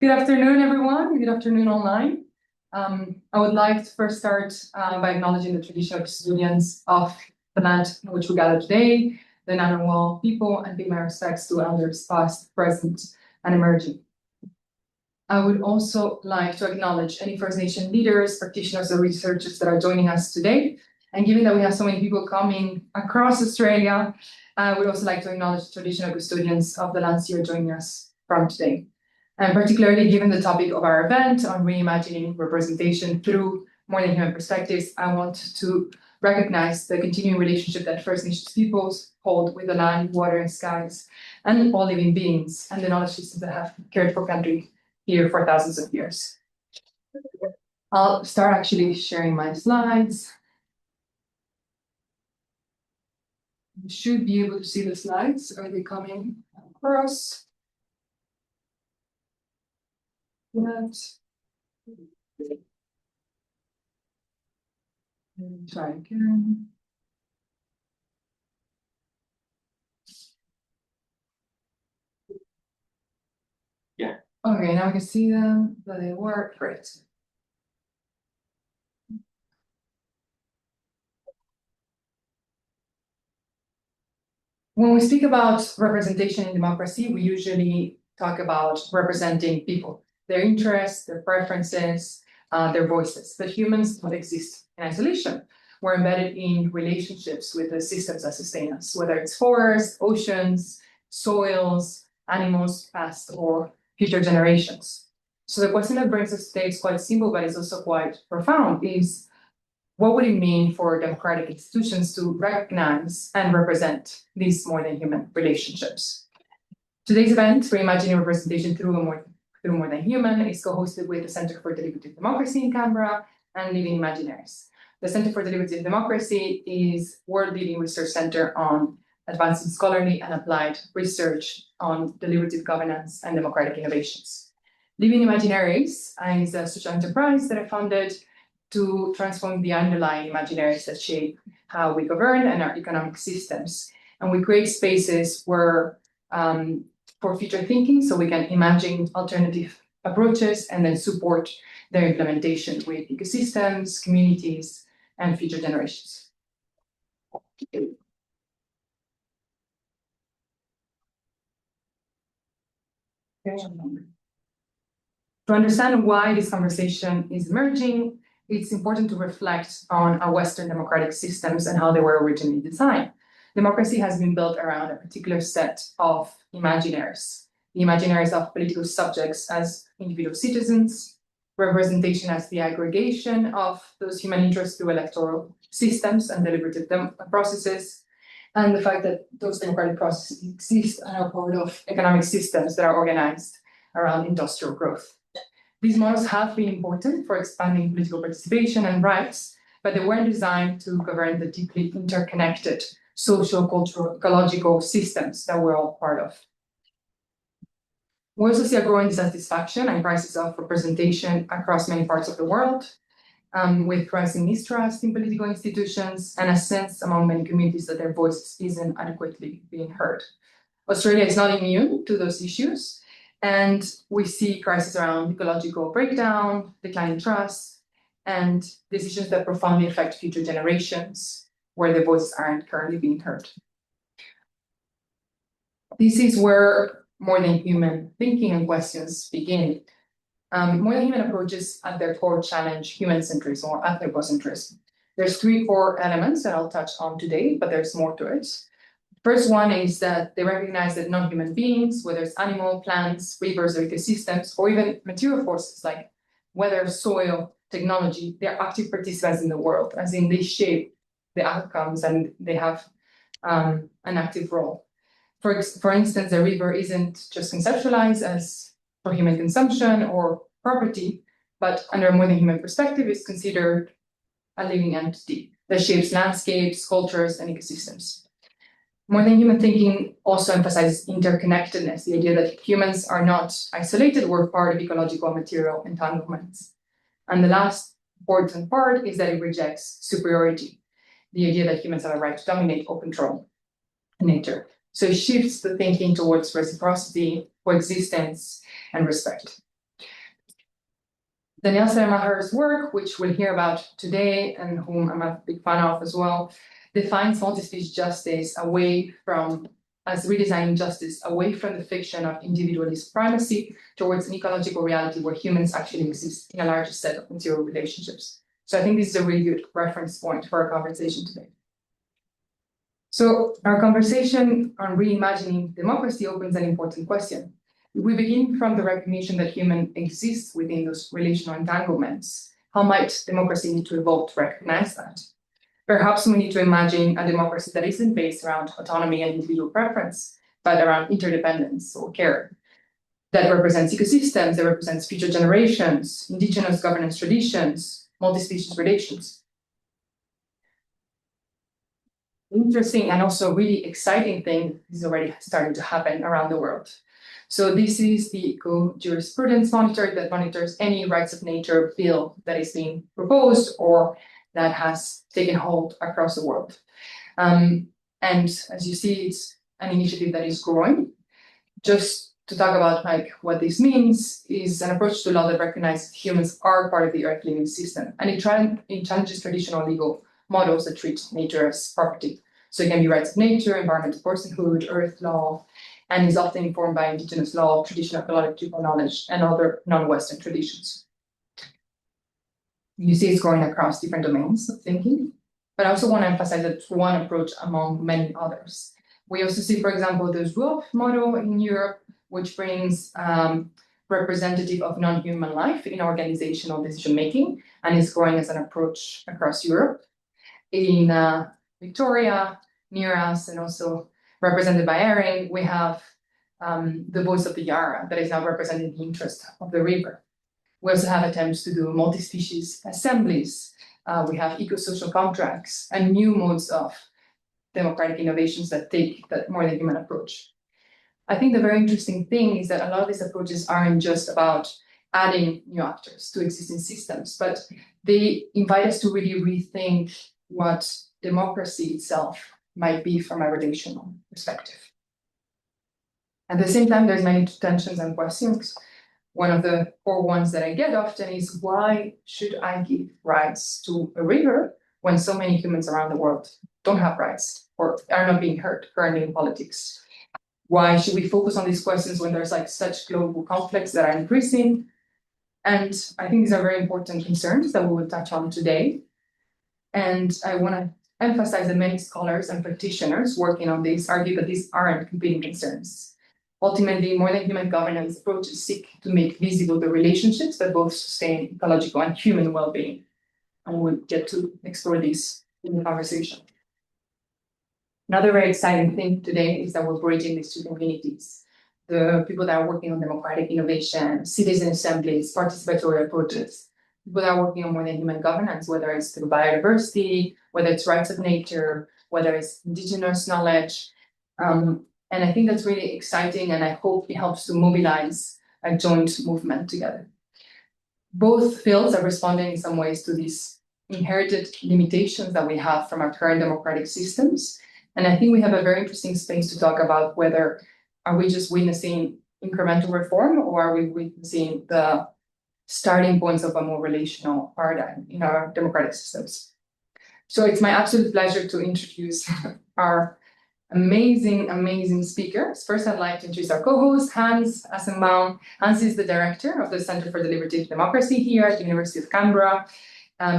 Good afternoon, everyone. Good afternoon online. I would like to first start by acknowledging the traditional custodians of the land in which we gather today, the Ngunnawal people, and pay my respects to elders past, present, and emerging. I would also like to acknowledge any First Nation leaders, practitioners, or researchers that are joining us today. And given that we have so many people coming across Australia, I would also like to acknowledge the traditional custodians of the lands you're joining us from today. And particularly given the topic of our event on reimagining representation through more than human perspectives, I want to recognize the continuing relationship that First Nations peoples hold with the land, water, and skies, and all living beings, and the knowledge systems that have cared for country here for thousands of years. I'll start actually sharing my slides. You should be able to see the slides. Are they coming across? Yes. Try again. Yeah. Okay, now we can see them, that they work. Great. When we speak about representation in democracy, we usually talk about representing people, their interests, their preferences, their voices. But humans don't exist in isolation. We're embedded in relationships with the systems that sustain us, whether it's forests, oceans, soils, animals, past or future generations. So the question that brings us today is quite simple, but it's also quite profound, is what would it mean for democratic institutions to recognize and represent these more than human relationships? Today's event, Reimagining Representation through More Than Human, is co-hosted with the Centre for Deliberative Democracy in Canberra and Living Imaginaries. The Centre for Deliberative Democracy is world-leading research centre on advancing scholarly and applied research on deliberative governance and democratic innovations. Living Imaginaries is a social enterprise that I founded to transform the underlying imaginaries that shape how we govern and our economic systems. And we create spaces where for future thinking, so we can imagine alternative approaches and then support their implementation with ecosystems, communities, and future generations. To understand why this conversation is emerging, it's important to reflect on our Western democratic systems and how they were originally designed. Democracy has been built around a particular set of imaginaries. The imaginaries of political subjects as individual citizens, representation as the aggregation of those human interests through electoral systems and deliberative processes, and the fact that those democratic processes exist and are part of economic systems that are organized around industrial growth. These models have been important for expanding political participation and rights, but they weren't designed to govern the deeply interconnected social, cultural, ecological systems that we're all part of. We also see a growing dissatisfaction and crisis of representation across many parts of the world, with rising mistrust in political institutions and a sense among many communities that their voice isn't adequately being heard. Australia is not immune to those issues, and we see crises around ecological breakdown, declining trust, and decisions that profoundly affect future generations where their voices aren't currently being heard. This is where more than human thinking and questions begin. More than human approaches at their core challenge human-centrism or anthropocentrism. There's three core elements that I'll touch on today, but there's more to it. First one is that they recognize that non-human beings, whether it's animal, plants, rivers, or ecosystems, or even material forces like weather, soil, technology, they're active participants in the world, as in they shape the outcomes and they have an active role. For instance, a river isn't just conceptualized as for human consumption or property, but under a more than human perspective, is considered a living entity that shapes landscapes, cultures, and ecosystems. More than human thinking also emphasizes interconnectedness, the idea that humans are not isolated, we're part of ecological and material entanglements. And the last important part is that it rejects superiority, the idea that humans have a right to dominate or control nature. So it shifts the thinking towards reciprocity, coexistence, and respect. Danielle Selmacher's work, which we'll hear about today and whom I'm a big fan of as well, defines multispecies justice as redesigning justice away from the fiction of individualist primacy towards an ecological reality where humans actually exist in a larger set of material relationships. So I think this is a really good reference point for our conversation today. So our conversation on reimagining democracy opens an important question. We begin from the recognition that human exists within those relational entanglements. How might democracy need to evolve to recognize that? Perhaps we need to imagine a democracy that isn't based around autonomy and individual preference, but around interdependence or care. That represents ecosystems, that represents future generations, indigenous governance traditions, multi-species relations. Interesting and also really exciting thing is already starting to happen around the world. So this is the Eco-Jurisprudence Monitor that monitors any rights of nature bill that is being proposed or that has taken hold across the world. And as you see, it's an initiative that is growing. Just to talk about what this means is an approach to law that recognizes humans are part of the Earth living system, and it challenges traditional legal models that treat nature as property. So it can be rights of nature, environmental personhood, earth law, and is often informed by indigenous law, traditional ecological knowledge, and other non-Western traditions. You see it's growing across different domains of thinking, but I also want to emphasize that it's one approach among many others. We also see, for example, the Zwölf model in Europe, which brings representative of non-human life in organizational decision-making, and is growing as an approach across Europe. In Victoria, near us, and also represented by Erin, we have the voice of the Yarra that is now representing the interest of the river. We also have attempts to do multi-species assemblies. We have eco-social contracts and new modes of democratic innovations that take that more than human approach. I think the very interesting thing is that a lot of these approaches aren't just about adding new actors to existing systems, but they invite us to really rethink what democracy itself might be from a relational perspective. At the same time, there's many tensions and questions. One of the core ones that I get often is, why should I give rights to a river when so many humans around the world don't have rights or are not being heard currently in politics? Why should we focus on these questions when there's such global conflicts that are increasing? And I think these are very important concerns that we will touch on today. And I want to emphasize that many scholars and practitioners working on this argue that these aren't competing concerns. Ultimately, more than human governance approaches seek to make visible the relationships that both sustain ecological and human well-being. And we'll get to explore this in the conversation. Another very exciting thing today is that we're bridging these two communities. The people that are working on democratic innovation, citizen assemblies, participatory approaches, people that are working on more than human governance, whether it's through biodiversity, whether it's rights of nature, whether it's indigenous knowledge. And I think that's really exciting, and I hope it helps to mobilize a joint movement together. Both fields are responding in some ways to these inherited limitations that we have from our current democratic systems. And I think we have a very interesting space to talk about whether are we just witnessing incremental reform, or are we witnessing the starting points of a more relational paradigm in our democratic systems. So it's my absolute pleasure to introduce our amazing speakers. First, I'd like to introduce our co-host, Hans Assenbaum. Hans is the director of the Center for Deliberative Democracy here at the University of Canberra.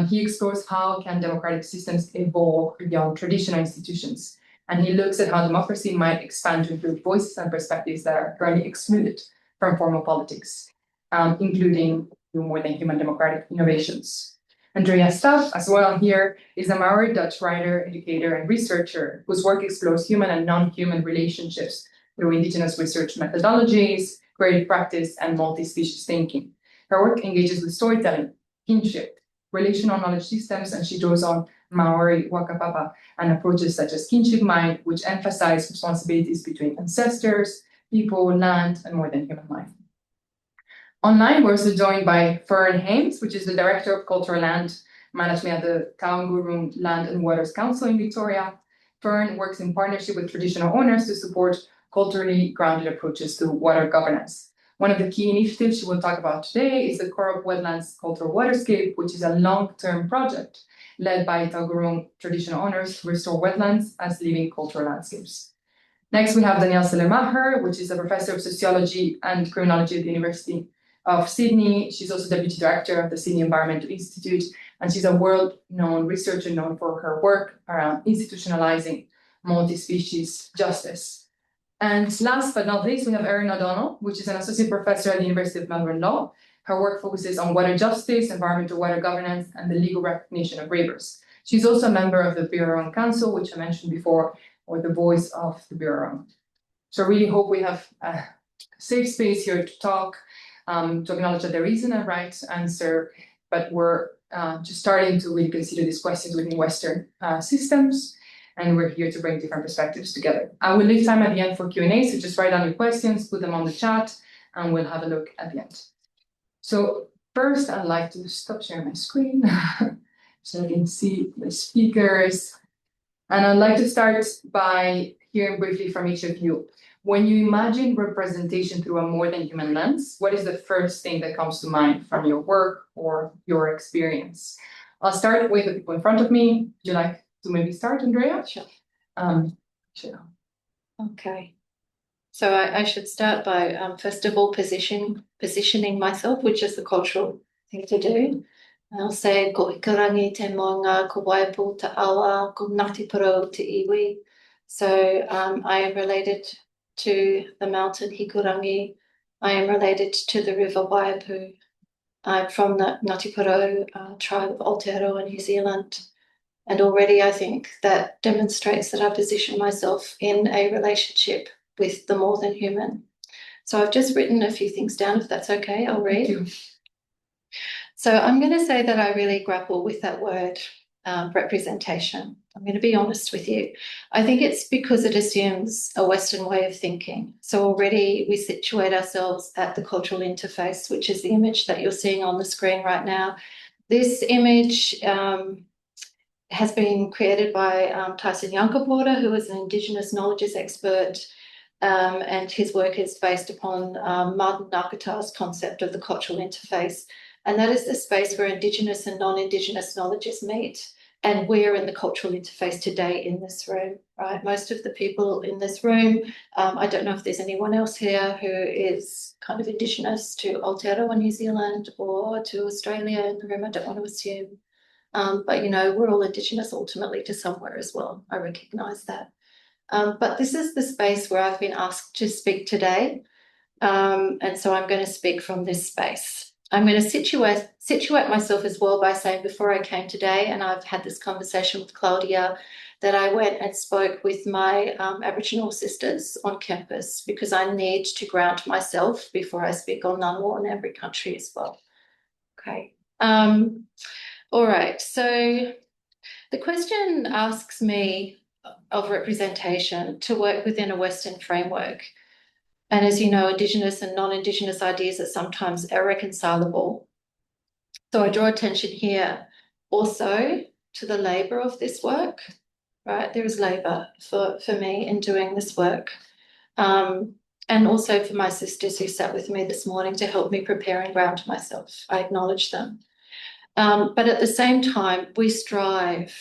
He explores how can democratic systems evolve beyond traditional institutions. And he looks at how democracy might expand to include voices and perspectives that are currently excluded from formal politics, including more than human democratic innovations. Andrea Staff, as well here, is a Maori Dutch writer, educator, and researcher whose work explores human and non-human relationships through Indigenous research methodologies, creative practice, and multi-species thinking. Her work engages with storytelling, kinship, relational knowledge systems, and she draws on Maori Wakapapa and approaches such as kinship mind, which emphasize responsibilities between ancestors, people, land, and more than human life. Online, we're also joined by Fern Hames, which is the Director of Cultural Land Management at the Kaungurung Land and Waters Council in Victoria. Fern works in partnership with traditional owners to support culturally grounded approaches to water governance. One of the key initiatives she will talk about today is the Korok Wetlands Cultural Waterscape, which is a long-term project led by Taugurung traditional owners to restore wetlands as living cultural landscapes. Next, we have Danielle Sellermacher, which is a professor of sociology and criminology at the University of Sydney. She's also deputy director of the Sydney Environmental Institute, and she's a world-known researcher known for her work around institutionalizing multi-species justice. And last but not least, we have Erin O'Donnell, which is an associate professor at the University of Melbourne Law. Her work focuses on water justice, environmental water governance, and the legal recognition of rivers. She's also a member of the Birrarung Council, which I mentioned before, or the voice of the Birrarung. So I really hope we have a safe space here to talk, to acknowledge that there isn't a right answer, but we're just starting to really consider these questions within Western systems, and we're here to bring different perspectives together. I will leave time at the end for Q&A, so just write down your questions, put them on the chat, and we'll have a look at the end. So first, I'd like to stop sharing my screen so I can see the speakers. And I'd like to start by hearing briefly from each of you. When you imagine representation through a more than human lens, what is the first thing that comes to mind from your work or your experience? I'll start with the people in front of me. Would you like to maybe start, Andrea? Sure. Sure. Okay. So I should start by, first of all, positioning myself, which is the cultural thing to do. I'll say, ko hikarangi te moanga, ko waipu te awa, ko ngati paro te iwi. So I am related to the mountain Hikurangi. I am related to the river Waipu. I'm from the Ngati Porou tribe of Aotearoa, New Zealand. And already I think that demonstrates that I position myself in a relationship with the more than human. So I've just written a few things down, if that's okay, I'll read. Thank you. So I'm going to say that I really grapple with that word, representation. I'm going to be honest with you. I think it's because it assumes a Western way of thinking. So already we situate ourselves at the cultural interface, which is the image that you're seeing on the screen right now. This image has been created by Tyson Yunkaporta, who is an Indigenous knowledges expert, and his work is based upon Martin Nakata's concept of the cultural interface. And that is the space where Indigenous and non-Indigenous knowledges meet. And we're in the cultural interface today in this room, right? Most of the people in this room, I don't know if there's anyone else here who is kind of Indigenous to Aotearoa, New Zealand, or to Australia in the room. I don't want to assume. But, you know, we're all Indigenous ultimately to somewhere as well. I recognise that. But this is the space where I've been asked to speak today. And so I'm going to speak from this space. I'm going to situate myself as well by saying before I came today, and I've had this conversation with Claudia, that I went and spoke with my Aboriginal sisters on campus because I need to ground myself before I speak on Ngunnawal and Ngambri country as well. Okay. All right. So the question asks me of representation to work within a Western framework. And as you know, Indigenous and non-Indigenous ideas are sometimes irreconcilable. So I draw attention here also to the labour of this work, right? There is labour for me in doing this work. And also for my sisters who sat with me this morning to help me prepare and ground myself. I acknowledge them. But at the same time, we strive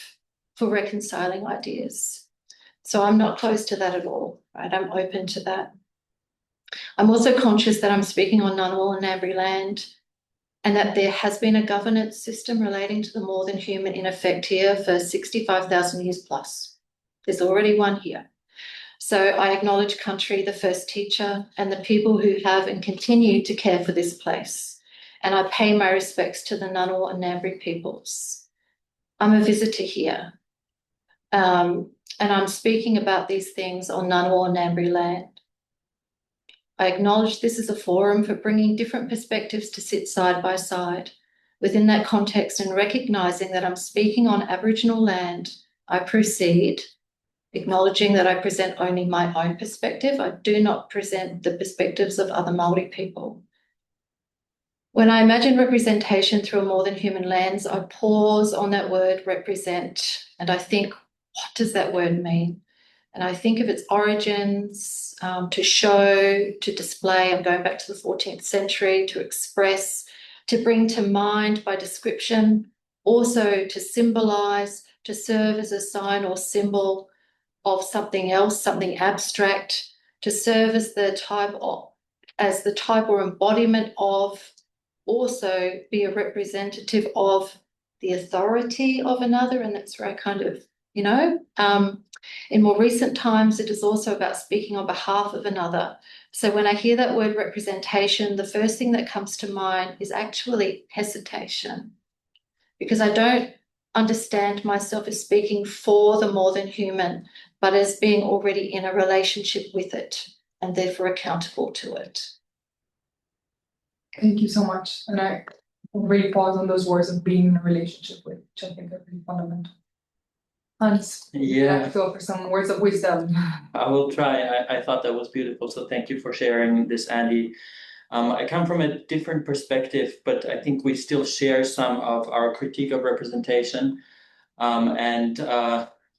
for reconciling ideas. So I'm not close to that at all, right? I'm open to that. I'm also conscious that I'm speaking on Ngunnawal and Ngambri land and that there has been a governance system relating to the more than human in effect here for 65,000 years plus. There's already one here. So I acknowledge country, the first teacher, and the people who have and continue to care for this place. And I pay my respects to the Ngunnawal and Ngambri peoples. I'm a visitor here. And I'm speaking about these things on Ngunnawal and Ngambri land. I acknowledge this is a forum for bringing different perspectives to sit side by side. Within that context and recognising that I'm speaking on Aboriginal land, I proceed, acknowledging that I present only my own perspective. I do not present the perspectives of other Māori people. When I imagine representation through a more than human lens, I pause on that word represent and I think, what does that word mean? And I think of its origins to show, to display. I'm going back to the 14th century, to express, to bring to mind by description, also to symbolize, to serve as a sign or symbol of something else, something abstract, to serve as the type or embodiment of, also be a representative of the authority of another. And that's where I kind of, in more recent times, it is also about speaking on behalf of another. So when I hear that word representation, the first thing that comes to mind is actually hesitation, because I don't understand myself as speaking for the more than human, but as being already in a relationship with it and therefore accountable to it. Thank you so much. And I really pause on those words of being in a relationship with, which I think are really fundamental. Hans, Yeah, feel for some words of wisdom. I will try. I thought that was beautiful. So thank you for sharing this, Andy. I come from a different perspective, but I think we still share some of our critique of representation.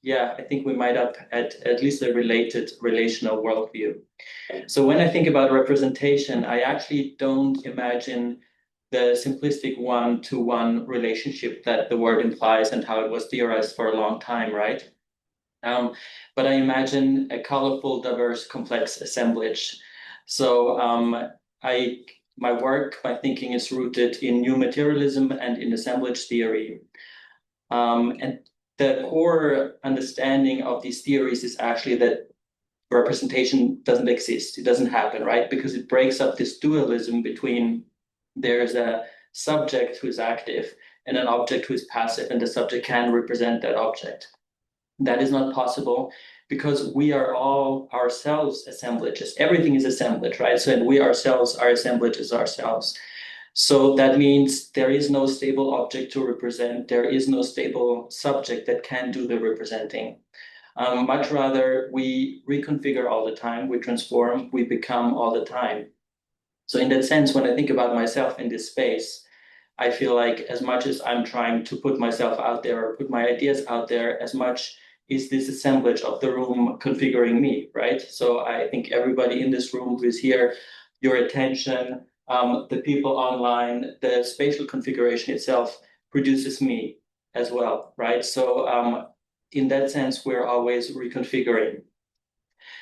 Yeah, I think we might have at least a related relational worldview. So when I think about representation, I actually don't imagine the simplistic one-to-one relationship that the word implies and how it was theorized for a long time, right? But I imagine a colorful, diverse, complex assemblage. So my thinking is rooted in new materialism and in assemblage theory. And the core understanding of these theories is actually that representation doesn't exist. It doesn't happen, right? Because it breaks up this dualism between there's a subject who is active and an object who is passive, and the subject can represent that object. That is not possible because we are all ourselves assemblages. Everything is assemblage, right? So and we ourselves are assemblages ourselves. So that means there is no stable object to represent. There is no stable subject that can do the representing. Much rather, we reconfigure all the time, we transform, we become all the time. So in that sense, when I think about myself in this space, I feel like as much as I'm trying to put myself out there or put my ideas out there, as much is this assemblage of the room configuring me, right? So I think everybody in this room who is here, your attention, the people online, the spatial configuration itself produces me as well, right? So in that sense, we're always reconfiguring.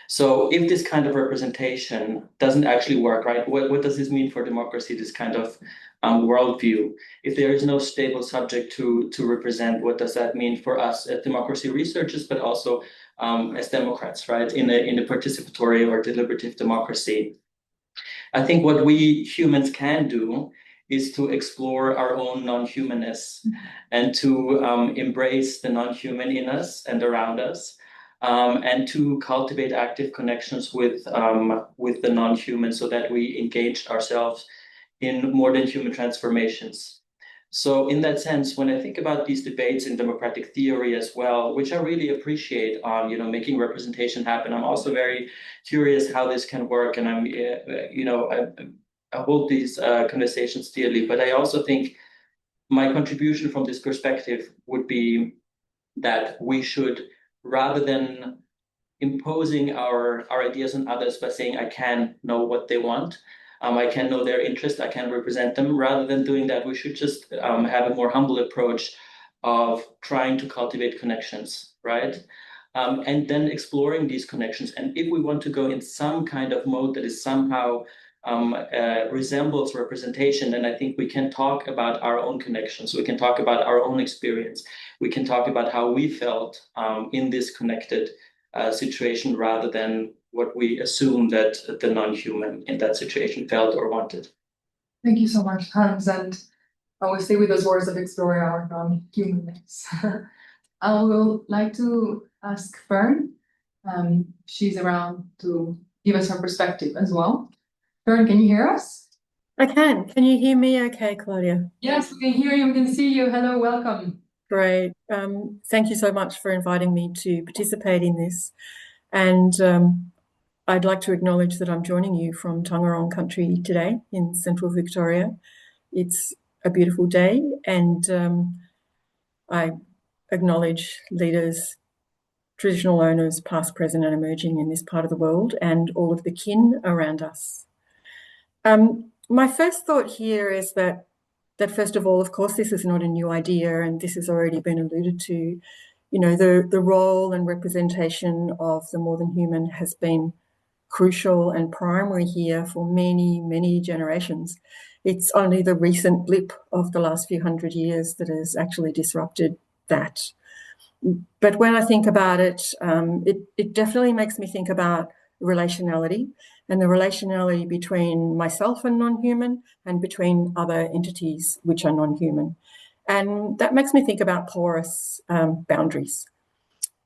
So if this kind of representation doesn't actually work, right, what does this mean for democracy, this kind of worldview? If there is no stable subject to represent, what does that mean for us as democracy researchers, but also as Democrats, right, in a participatory or deliberative democracy? I think what we humans can do is to explore our own non-humanness and to embrace the non-human in us and around us, and to cultivate active connections with the non-human so that we engage ourselves in more than human transformations. So in that sense, when I think about these debates in democratic theory as well, which I really appreciate on, making representation happen, I'm also very curious how this can work. And I hold these conversations dearly, but I also think my contribution from this perspective would be that we should, rather than imposing our ideas on others by saying, I can know what they want, I can know their interest, I can represent them. Rather than doing that, we should just have a more humble approach of trying to cultivate connections, right? And then exploring these connections. And if we want to go in some kind of mode that is somehow resembles representation, then I think we can talk about our own connections. We can talk about our own experience. We can talk about how we felt in this connected situation, rather than what we assume that the non-human in that situation felt or wanted. Thank you so much, Hans. And I will stay with those words of exploring our non-humanness. I would like to ask Fern. She's around to give us her perspective as well. Fern, can you hear us? I can. Can you hear me okay, Claudia? Yes, we can hear you, we can see you. Hello, welcome. Great. Thank you so much for inviting me to participate in this. And I'd like to acknowledge that I'm joining you from Taungurung country today in central Victoria. It's a beautiful day, and I acknowledge leaders, traditional owners, past, present, and emerging in this part of the world, and all of the kin around us. My first thought here is that first of all, of course, this is not a new idea, and this has already been alluded to. You know, the role and representation of the more than human has been crucial and primary here for many, many generations. It's only the recent blip of the last few hundred years that has actually disrupted that. But when I think about it, it definitely makes me think about relationality and the relationality between myself and non-human and between other entities which are non-human. And that makes me think about porous boundaries.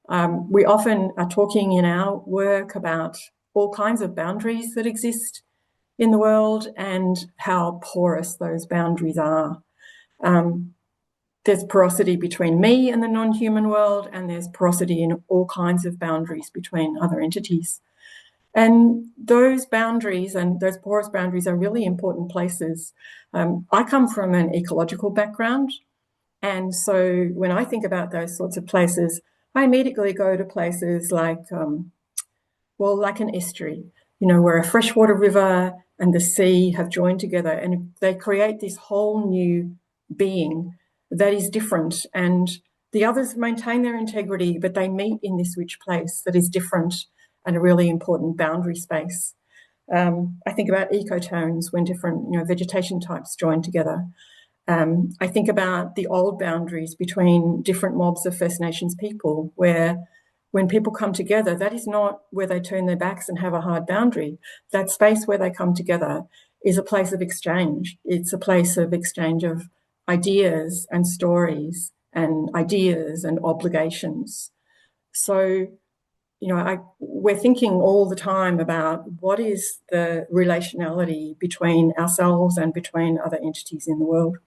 We often are talking in our work about all kinds of boundaries that exist in the world and how porous those boundaries are. There's porosity between me and the non-human world, and there's porosity in all kinds of boundaries between other entities. And those boundaries and those porous boundaries are really important places. I come from an ecological background, and so when I think about those sorts of places, I immediately go to places like, like an estuary, you know, where a freshwater river and the sea have joined together and they create this whole new being that is different, and the others maintain their integrity, but they meet in this rich place that is different and a really important boundary space. I think about ecotones when different, you know, vegetation types join together. I think about the old boundaries between different mobs of First Nations people, where when people come together, that is not where they turn their backs and have a hard boundary. That space where they come together is a place of exchange. It's a place of exchange of ideas and stories and ideas and obligations. So, you know, we're thinking all the time about what is the relationality between ourselves and between other entities in the world.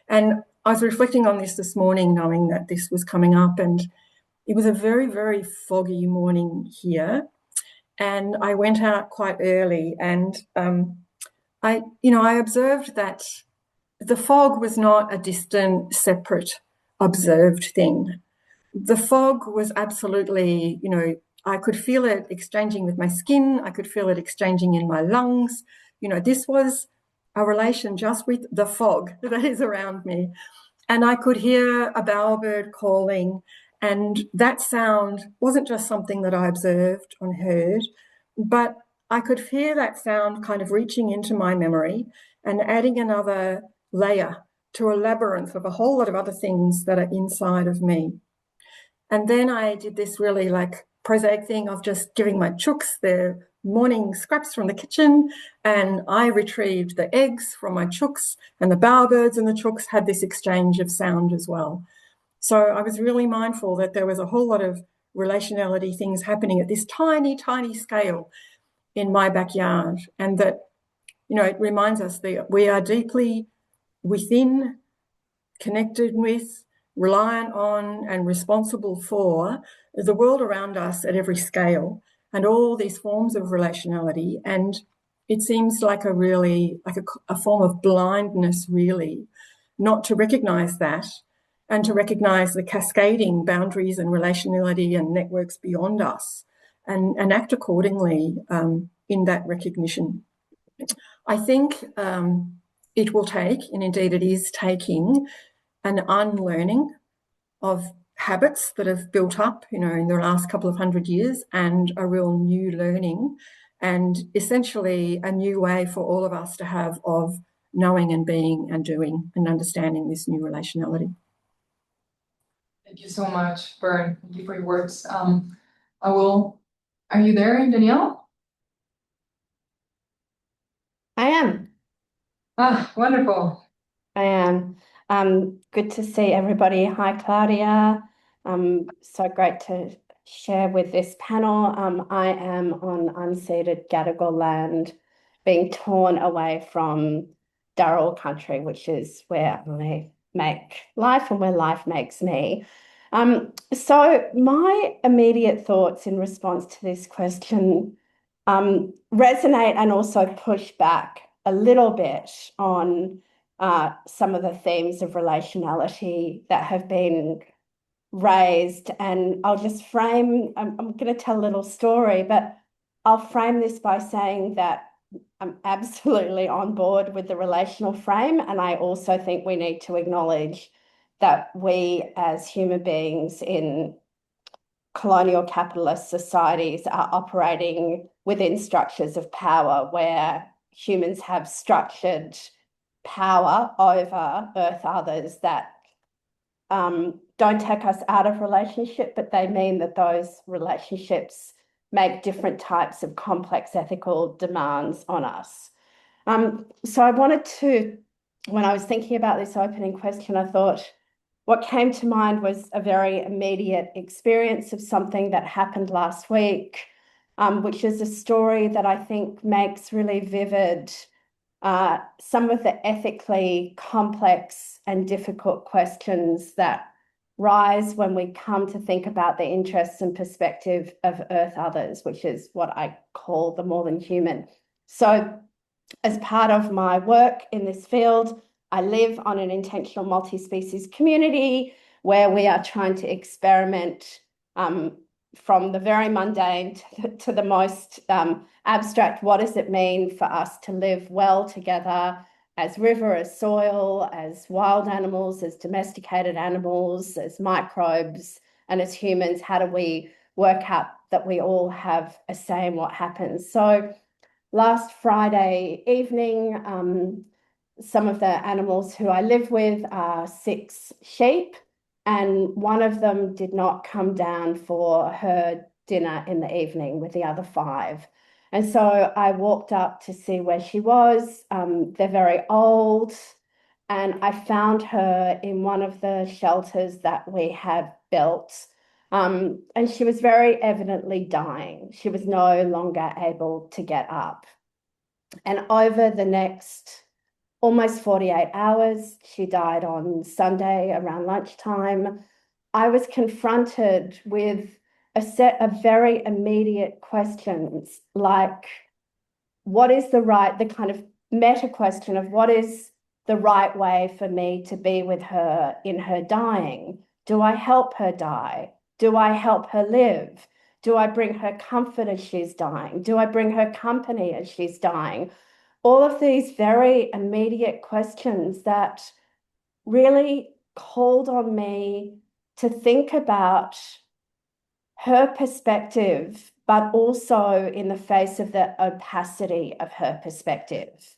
And I was reflecting on this morning, knowing that this was coming up, and it was a very, very foggy morning here. And I went out quite early, and I observed that the fog was not a distant, separate, observed thing. The fog was absolutely, you know, I could feel it exchanging with my skin. I could feel it exchanging in my lungs. You know, this was a relation just with the fog that is around me. And I could hear a bowerbird calling, and that sound wasn't just something that I observed and heard, but I could hear that sound kind of reaching into my memory and adding another layer to a labyrinth of a whole lot of other things that are inside of me. And then I did this really like prosaic thing of just giving my chooks their morning scraps from the kitchen, and I retrieved the eggs from my chooks, and the bowerbirds and the chooks had this exchange of sound as well. So I was really mindful that there was a whole lot of relationality things happening at this tiny, tiny scale in my backyard, and that, you know, it reminds us that we are deeply within, connected with, reliant on, and responsible for the world around us at every scale and all these forms of relationality. And it seems like a form of blindness, really, not to recognize that and to recognize the cascading boundaries and relationality and networks beyond us and act accordingly in that recognition. I think it will take, and indeed it is taking, an unlearning of habits that have built up, you know, in the last couple of 100 years, and a real new learning, and essentially a new way for all of us to have of knowing and being and doing and understanding this new relationality. Thank you so much, Bern. Thank you for your words. Are you there, Danielle? I am. Ah, wonderful. I am. Good to see everybody. Hi, Claudia. So great to share with this panel. I am on unceded Gadigal land, being torn away from Darrell country, which is where I make life and where life makes me. So my immediate thoughts in response to this question resonate and also push back a little bit on some of the themes of relationality that have been raised, and I'll just frame, I'm going to tell a little story, but I'll frame this by saying that I'm absolutely on board with the relational frame, and I also think we need to acknowledge that we as human beings in colonial capitalist societies are operating within structures of power where humans have structured power over Earth others that don't take us out of relationship, but they mean that those relationships make different types of complex ethical demands on us. So I wanted to, when I was thinking about this opening question, I thought what came to mind was a very immediate experience of something that happened last week, which is a story that I think makes really vivid some of the ethically complex and difficult questions that rise when we come to think about the interests and perspective of Earth others, which is what I call the more than human. So as part of my work in this field, I live on an intentional multi-species community where we are trying to experiment from the very mundane to the most abstract. What does it mean for us to live well together as river, as soil, as wild animals, as domesticated animals, as microbes, and as humans? How do we work out that we all have a say in what happens? So last Friday evening, some of the animals who I live with are 6 sheep, and one of them did not come down for her dinner in the evening with the other 5. And so I walked up to see where she was. They're very old, and I found her in one of the shelters that we have built. And she was very evidently dying. She was no longer able to get up. And over the next almost 48 hours, she died on Sunday around lunchtime, I was confronted with a set of very immediate questions like, what is the kind of meta question of what is the right way for me to be with her in her dying? Do I help her die? Do I help her live? Do I bring her comfort as she's dying? Do I bring her company as she's dying? All of these very immediate questions that really called on me to think about her perspective, but also in the face of the opacity of her perspective.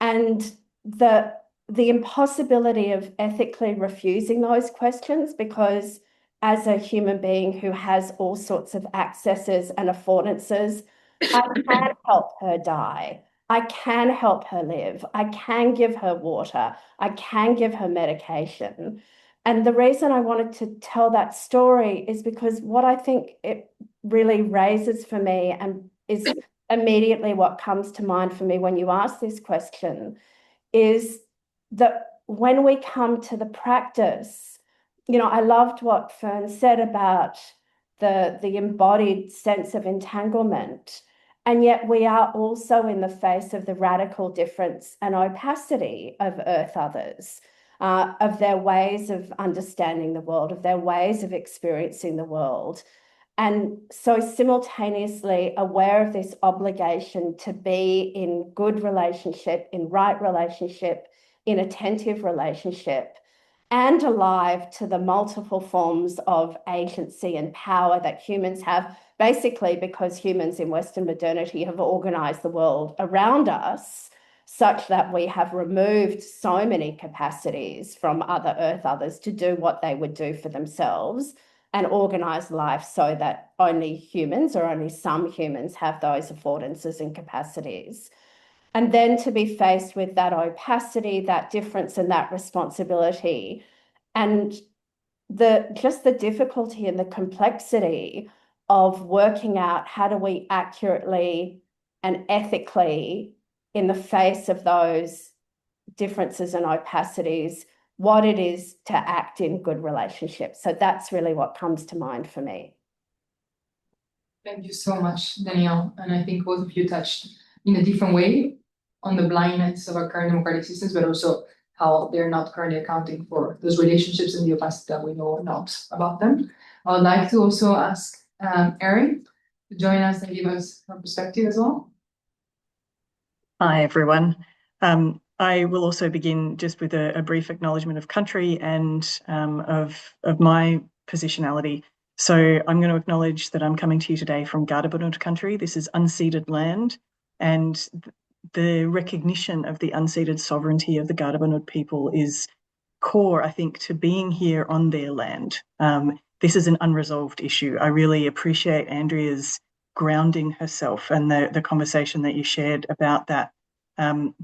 And the impossibility of ethically refusing those questions, because as a human being who has all sorts of accesses and affordances, I can help her die. I can help her live. I can give her water. I can give her medication. And the reason I wanted to tell that story is because what I think it really raises for me, and is immediately what comes to mind for me when you ask this question, is that when we come to the practice, I loved what Fern said about the embodied sense of entanglement. And yet we are also in the face of the radical difference and opacity of Earth others, of their ways of understanding the world, of their ways of experiencing the world. And so simultaneously aware of this obligation to be in good relationship, in right relationship, in attentive relationship, and alive to the multiple forms of agency and power that humans have, basically because humans in Western modernity have organized the world around us such that we have removed so many capacities from other Earth others to do what they would do for themselves, and organize life so that only humans, or only some humans, have those affordances and capacities. And then to be faced with that opacity, that difference, and that responsibility, and just the difficulty and the complexity of working out how do we accurately and ethically, in the face of those differences and opacities, what it is to act in good relationships. So that's really what comes to mind for me. Thank you so much, Danielle. And I think both of you touched in a different way on the blindness of our current democratic systems, but also how they're not currently accounting for those relationships in the opacity that we know or not about them. I would like to also ask Erin to join us and give us her perspective as well. Hi, everyone. I will also begin just with a brief acknowledgement of country and of my positionality. So I'm going to acknowledge that I'm coming to you today from Gardabanut country. This is unceded land, and the recognition of the unceded sovereignty of the Gardabanut people is core, I think, to being here on their land. This is an unresolved issue. I really appreciate Andrea's grounding herself and the conversation that you shared about that.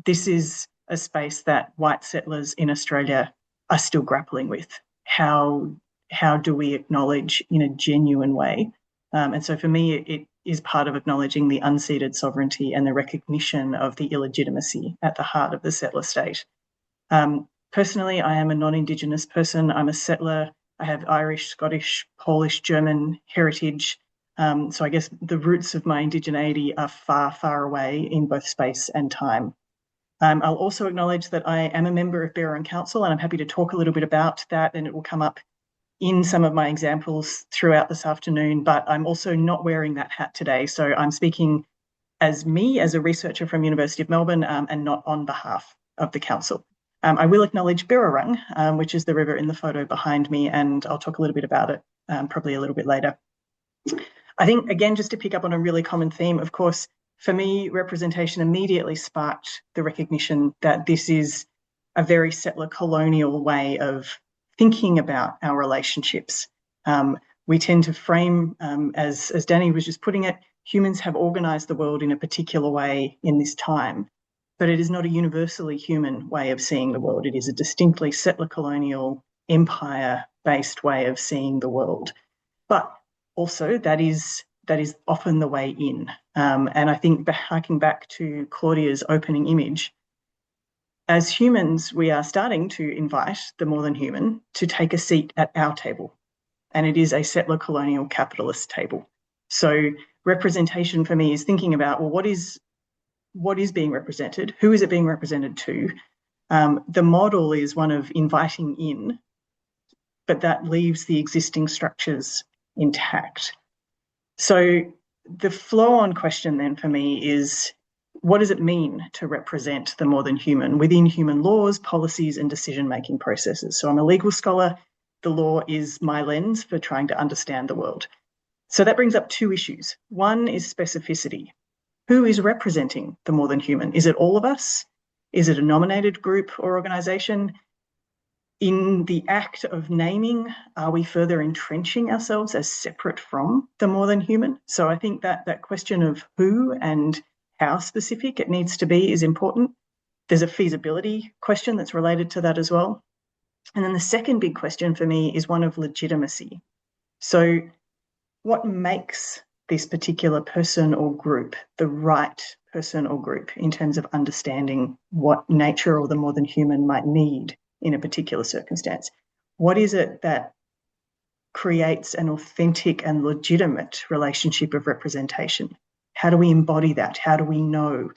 This is a space that white settlers in Australia are still grappling with. How do we acknowledge in a genuine way? And so for me, it is part of acknowledging the unceded sovereignty and the recognition of the illegitimacy at the heart of the settler state. Personally, I am a non-Indigenous person. I'm a settler. I have Irish, Scottish, Polish, German heritage. So I guess the roots of my indigeneity are far, far away in both space and time. I'll also acknowledge that I am a member of Barwon Council, and I'm happy to talk a little bit about that, and it will come up in some of my examples throughout this afternoon, but I'm also not wearing that hat today. So I'm speaking as me, as a researcher from University of Melbourne, and not on behalf of the council. I will acknowledge Birrarung, which is the river in the photo behind me, and I'll talk a little bit about it probably a little bit later. I think, again, just to pick up on a really common theme, of course, for me, representation immediately sparked the recognition that this is a very settler colonial way of thinking about our relationships. We tend to frame, as Danny was just putting it, humans have organised the world in a particular way in this time, but it is not a universally human way of seeing the world. It is a distinctly settler colonial, empire-based way of seeing the world. But also that is often the way in. And I think, harking back to Claudia's opening image, as humans, we are starting to invite the more than human to take a seat at our table. And it is a settler colonial capitalist table. So representation for me is thinking about, well, what is being represented? Who is it being represented to? The model is one of inviting in, but that leaves the existing structures intact. So the flow-on question then for me is, what does it mean to represent the more than human within human laws, policies, and decision-making processes? So I'm a legal scholar. The law is my lens for trying to understand the world. So that brings up two issues. One is specificity. Who is representing the more than human? Is it all of us? Is it a nominated group or organisation? In the act of naming, are we further entrenching ourselves as separate from the more than human? So I think that question of who and how specific it needs to be is important. There's a feasibility question that's related to that as well. And then the second big question for me is one of legitimacy. So what makes this particular person or group the right person or group in terms of understanding what nature or the more than human might need in a particular circumstance? What is it that creates an authentic and legitimate relationship of representation? How do we embody that? How do we know?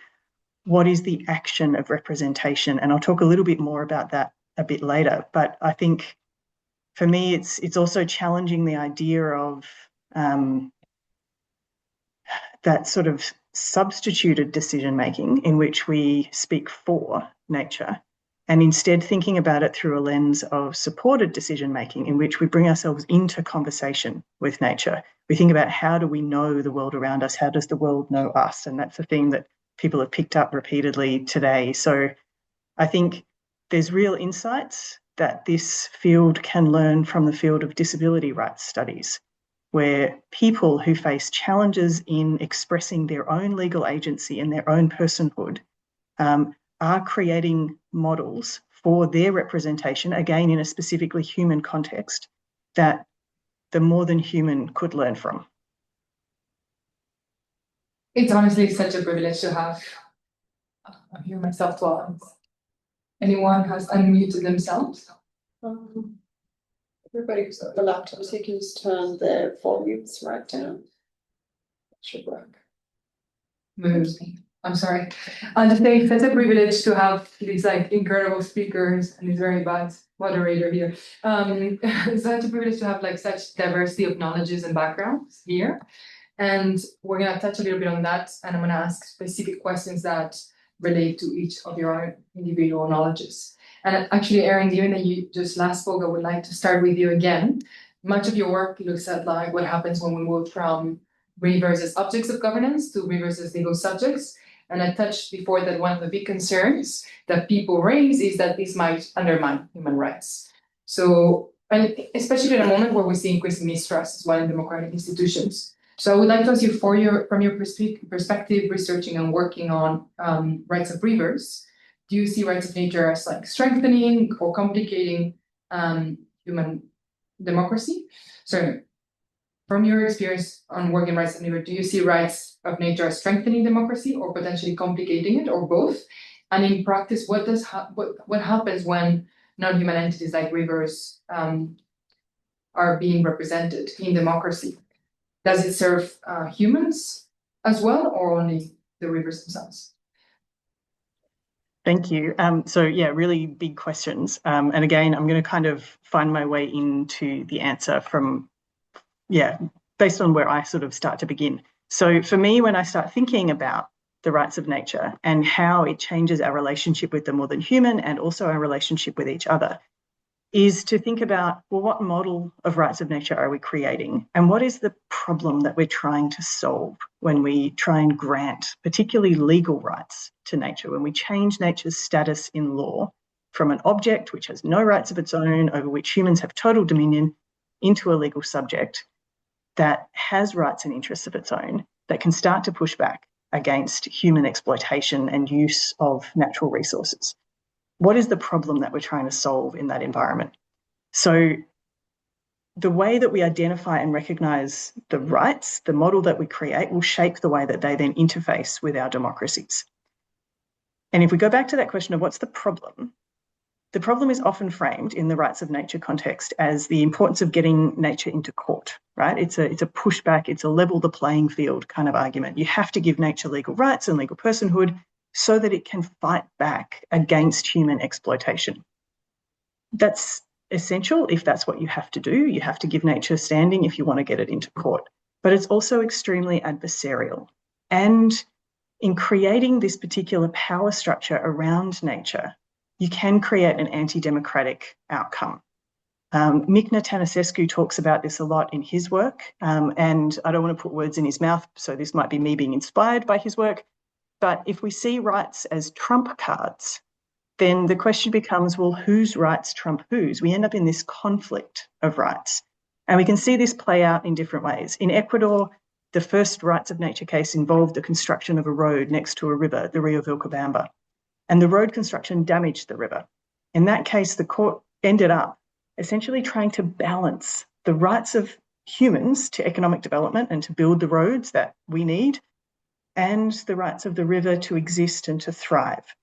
What is the action of representation? And I'll talk a little bit more about that a bit later. But I think for me, it's also challenging the idea of that sort of substituted decision-making in which we speak for nature, and instead thinking about it through a lens of supported decision-making in which we bring ourselves into conversation with nature. We think about, how do we know the world around us? How does the world know us? And that's a theme that people have picked up repeatedly today. So I think there's real insights that this field can learn from the field of disability rights studies, where people who face challenges in expressing their own legal agency and their own personhood are creating models for their representation, again in a specifically human context, that the more than human could learn from. It's honestly such a privilege to have here myself to audience. Anyone has unmuted themselves? Everybody who's got the laptops, you can just turn their volumes right down. That should work. Moves me. I'm sorry. And to say it's such a privilege to have these like incredible speakers and this very bad moderator here. It's such a privilege to have like such diversity of knowledges and backgrounds here. And we're gonna touch a little bit on that, and I'm gonna ask specific questions that relate to each of your individual knowledges. And actually, Erin, given that you just last spoke, I would like to start with you again. Much of your work looks at like what happens when we move from rivers as objects of governance to rivers as legal subjects. And I touched before that one of the big concerns that people raise is that this might undermine human rights. So, and especially in a moment where we see increasing mistrust as well in democratic institutions. So I would like to ask you from your perspective, researching and working on rights of rivers, do you see rights of nature as like strengthening or complicating human democracy? So from your experience on working rights of nature, do you see rights of nature as strengthening democracy or potentially complicating it, or both? And in practice, what happens when non-human entities like rivers are being represented in democracy? Does it serve humans as well, or only the rivers themselves? Thank you. So yeah, really big questions. And again, I'm going to kind of find my way into the answer from, based on where I sort of start to begin. So for me, when I start thinking about the rights of nature and how it changes our relationship with the more than human and also our relationship with each other, is to think about, well, what model of rights of nature are we creating? And what is the problem that we're trying to solve when we try and grant particularly legal rights to nature, when we change nature's status in law from an object which has no rights of its own, over which humans have total dominion, into a legal subject that has rights and interests of its own, that can start to push back against human exploitation and use of natural resources. What is the problem that we're trying to solve in that environment? So the way that we identify and recognise the rights, the model that we create, will shape the way that they then interface with our democracies. And if we go back to that question of what's the problem is often framed in the rights of nature context as the importance of getting nature into court, right? It's a pushback, it's a level the playing field kind of argument. You have to give nature legal rights and legal personhood so that it can fight back against human exploitation. That's essential if that's what you have to do. You have to give nature standing if you want to get it into court. But it's also extremely adversarial. And in creating this particular power structure around nature, you can create an anti-democratic outcome. Mikna Tănăsescu talks about this a lot in his work, and I don't want to put words in his mouth, so this might be me being inspired by his work. But if we see rights as trump cards, then the question becomes, well, whose rights trump whose? We end up in this conflict of rights. And we can see this play out in different ways. In Ecuador, the first rights of nature case involved the construction of a road next to a river, the Rio Vilcabamba. And the road construction damaged the river. In that case, the court ended up essentially trying to balance the rights of humans to economic development and to build the roads that we need, and the rights of the river to exist and to thrive.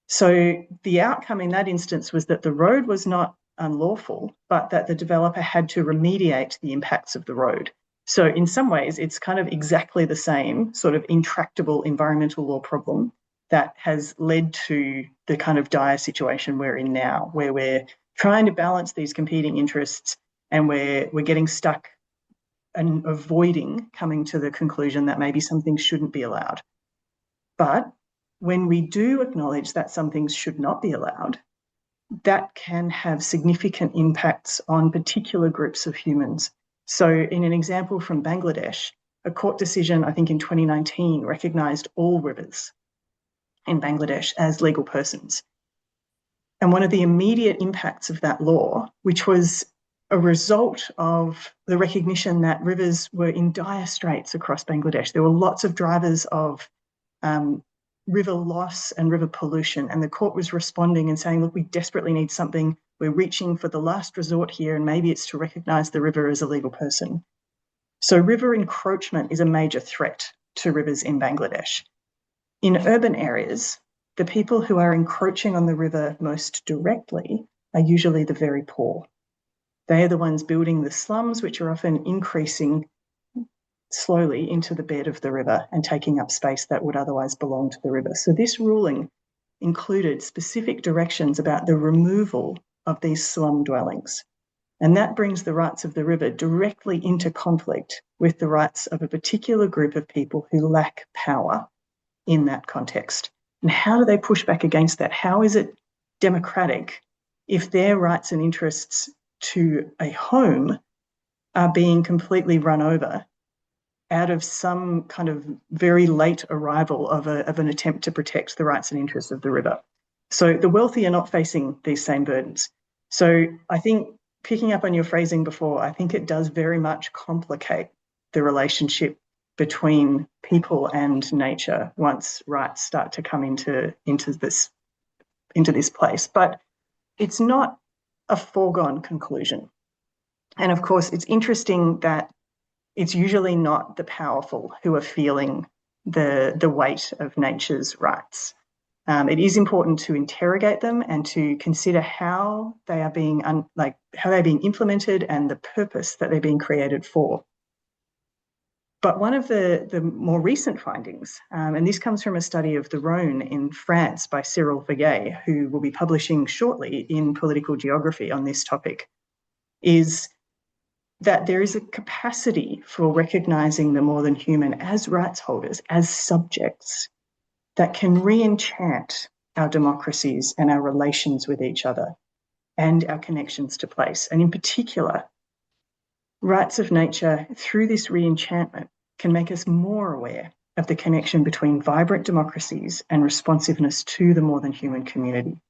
So the outcome in that instance was that the road was not unlawful, but that the developer had to remediate the impacts of the road. So in some ways, it's kind of exactly the same sort of intractable environmental law problem that has led to the kind of dire situation we're in now, where we're trying to balance these competing interests and we're getting stuck and avoiding coming to the conclusion that maybe some things shouldn't be allowed. But when we do acknowledge that some things should not be allowed, that can have significant impacts on particular groups of humans. So in an example from Bangladesh, a court decision, I think in 2019, recognised all rivers in Bangladesh as legal persons. And one of the immediate impacts of that law, which was a result of the recognition that rivers were in dire straits across Bangladesh. There were lots of drivers of river loss and river pollution, and the court was responding and saying, look, we desperately need something. We're reaching for the last resort here, and maybe it's to recognise the river as a legal person. So river encroachment is a major threat to rivers in Bangladesh. In urban areas, the people who are encroaching on the river most directly are usually the very poor. They are the ones building the slums, which are often increasing slowly into the bed of the river and taking up space that would otherwise belong to the river. So this ruling included specific directions about the removal of these slum dwellings. And that brings the rights of the river directly into conflict with the rights of a particular group of people who lack power in that context. And how do they push back against that? How is it democratic if their rights and interests to a home are being completely run over out of some kind of very late arrival of an attempt to protect the rights and interests of the river? So the wealthy are not facing these same burdens. So I think, picking up on your phrasing before, I think it does very much complicate the relationship between people and nature once rights start to come into this place. But it's not a foregone conclusion. And of course, it's interesting that it's usually not the powerful who are feeling the weight of nature's rights. It is important to interrogate them and to consider how they are being implemented and the purpose that they're being created for. But one of the more recent findings, and this comes from a study of the Rhône in France by Cyril Viguet, who will be publishing shortly in Political Geography on this topic, is that there is a capacity for recognising the more than human as rights holders, as subjects, that can re-enchant our democracies and our relations with each other and our connections to place. And in particular, rights of nature, through this re-enchantment, can make us more aware of the connection between vibrant democracies and responsiveness to the more than human community.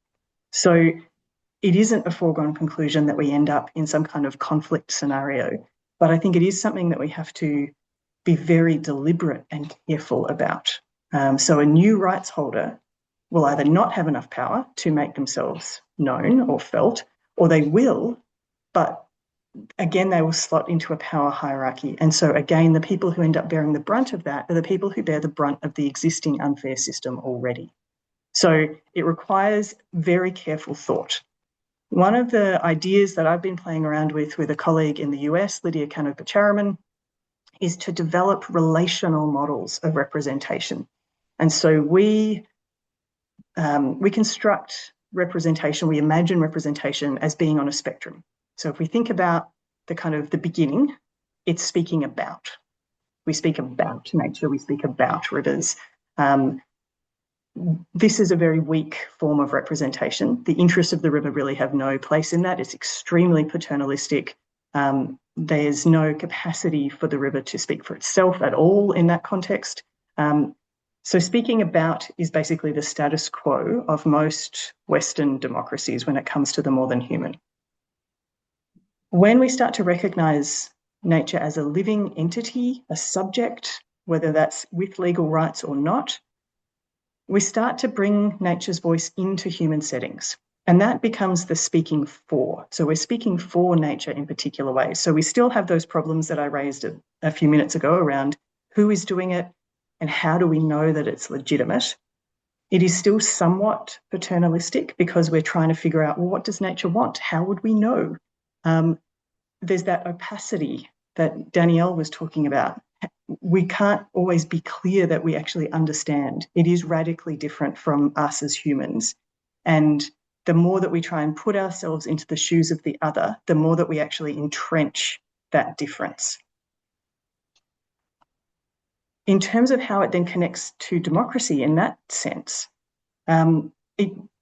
So it isn't a foregone conclusion that we end up in some kind of conflict scenario, but I think it is something that we have to be very deliberate and careful about. So a new rights holder will either not have enough power to make themselves known or felt, or they will, but again, they will slot into a power hierarchy. And so again, the people who end up bearing the brunt of that are the people who bear the brunt of the existing unfair system already. So it requires very careful thought. One of the ideas that I've been playing around with a colleague in the US, Lydia Cano-Pacharaman, is to develop relational models of representation. And so we construct representation, we imagine representation as being on a spectrum. So if we think about the beginning, it's speaking about. We speak about nature, we speak about rivers. This is a very weak form of representation. The interests of the river really have no place in that. It's extremely paternalistic. There's no capacity for the river to speak for itself at all in that context. So speaking about is basically the status quo of most Western democracies when it comes to the more than human. When we start to recognise nature as a living entity, a subject, whether that's with legal rights or not, we start to bring nature's voice into human settings. And that becomes the speaking for. So we're speaking for nature in particular ways. So we still have those problems that I raised a few minutes ago around who is doing it and how do we know that it's legitimate. It is still somewhat paternalistic because we're trying to figure out, well, what does nature want? How would we know? There's that opacity that Danielle was talking about. We can't always be clear that we actually understand. It is radically different from us as humans. And the more that we try and put ourselves into the shoes of the other, the more that we actually entrench that difference. In terms of how it then connects to democracy in that sense,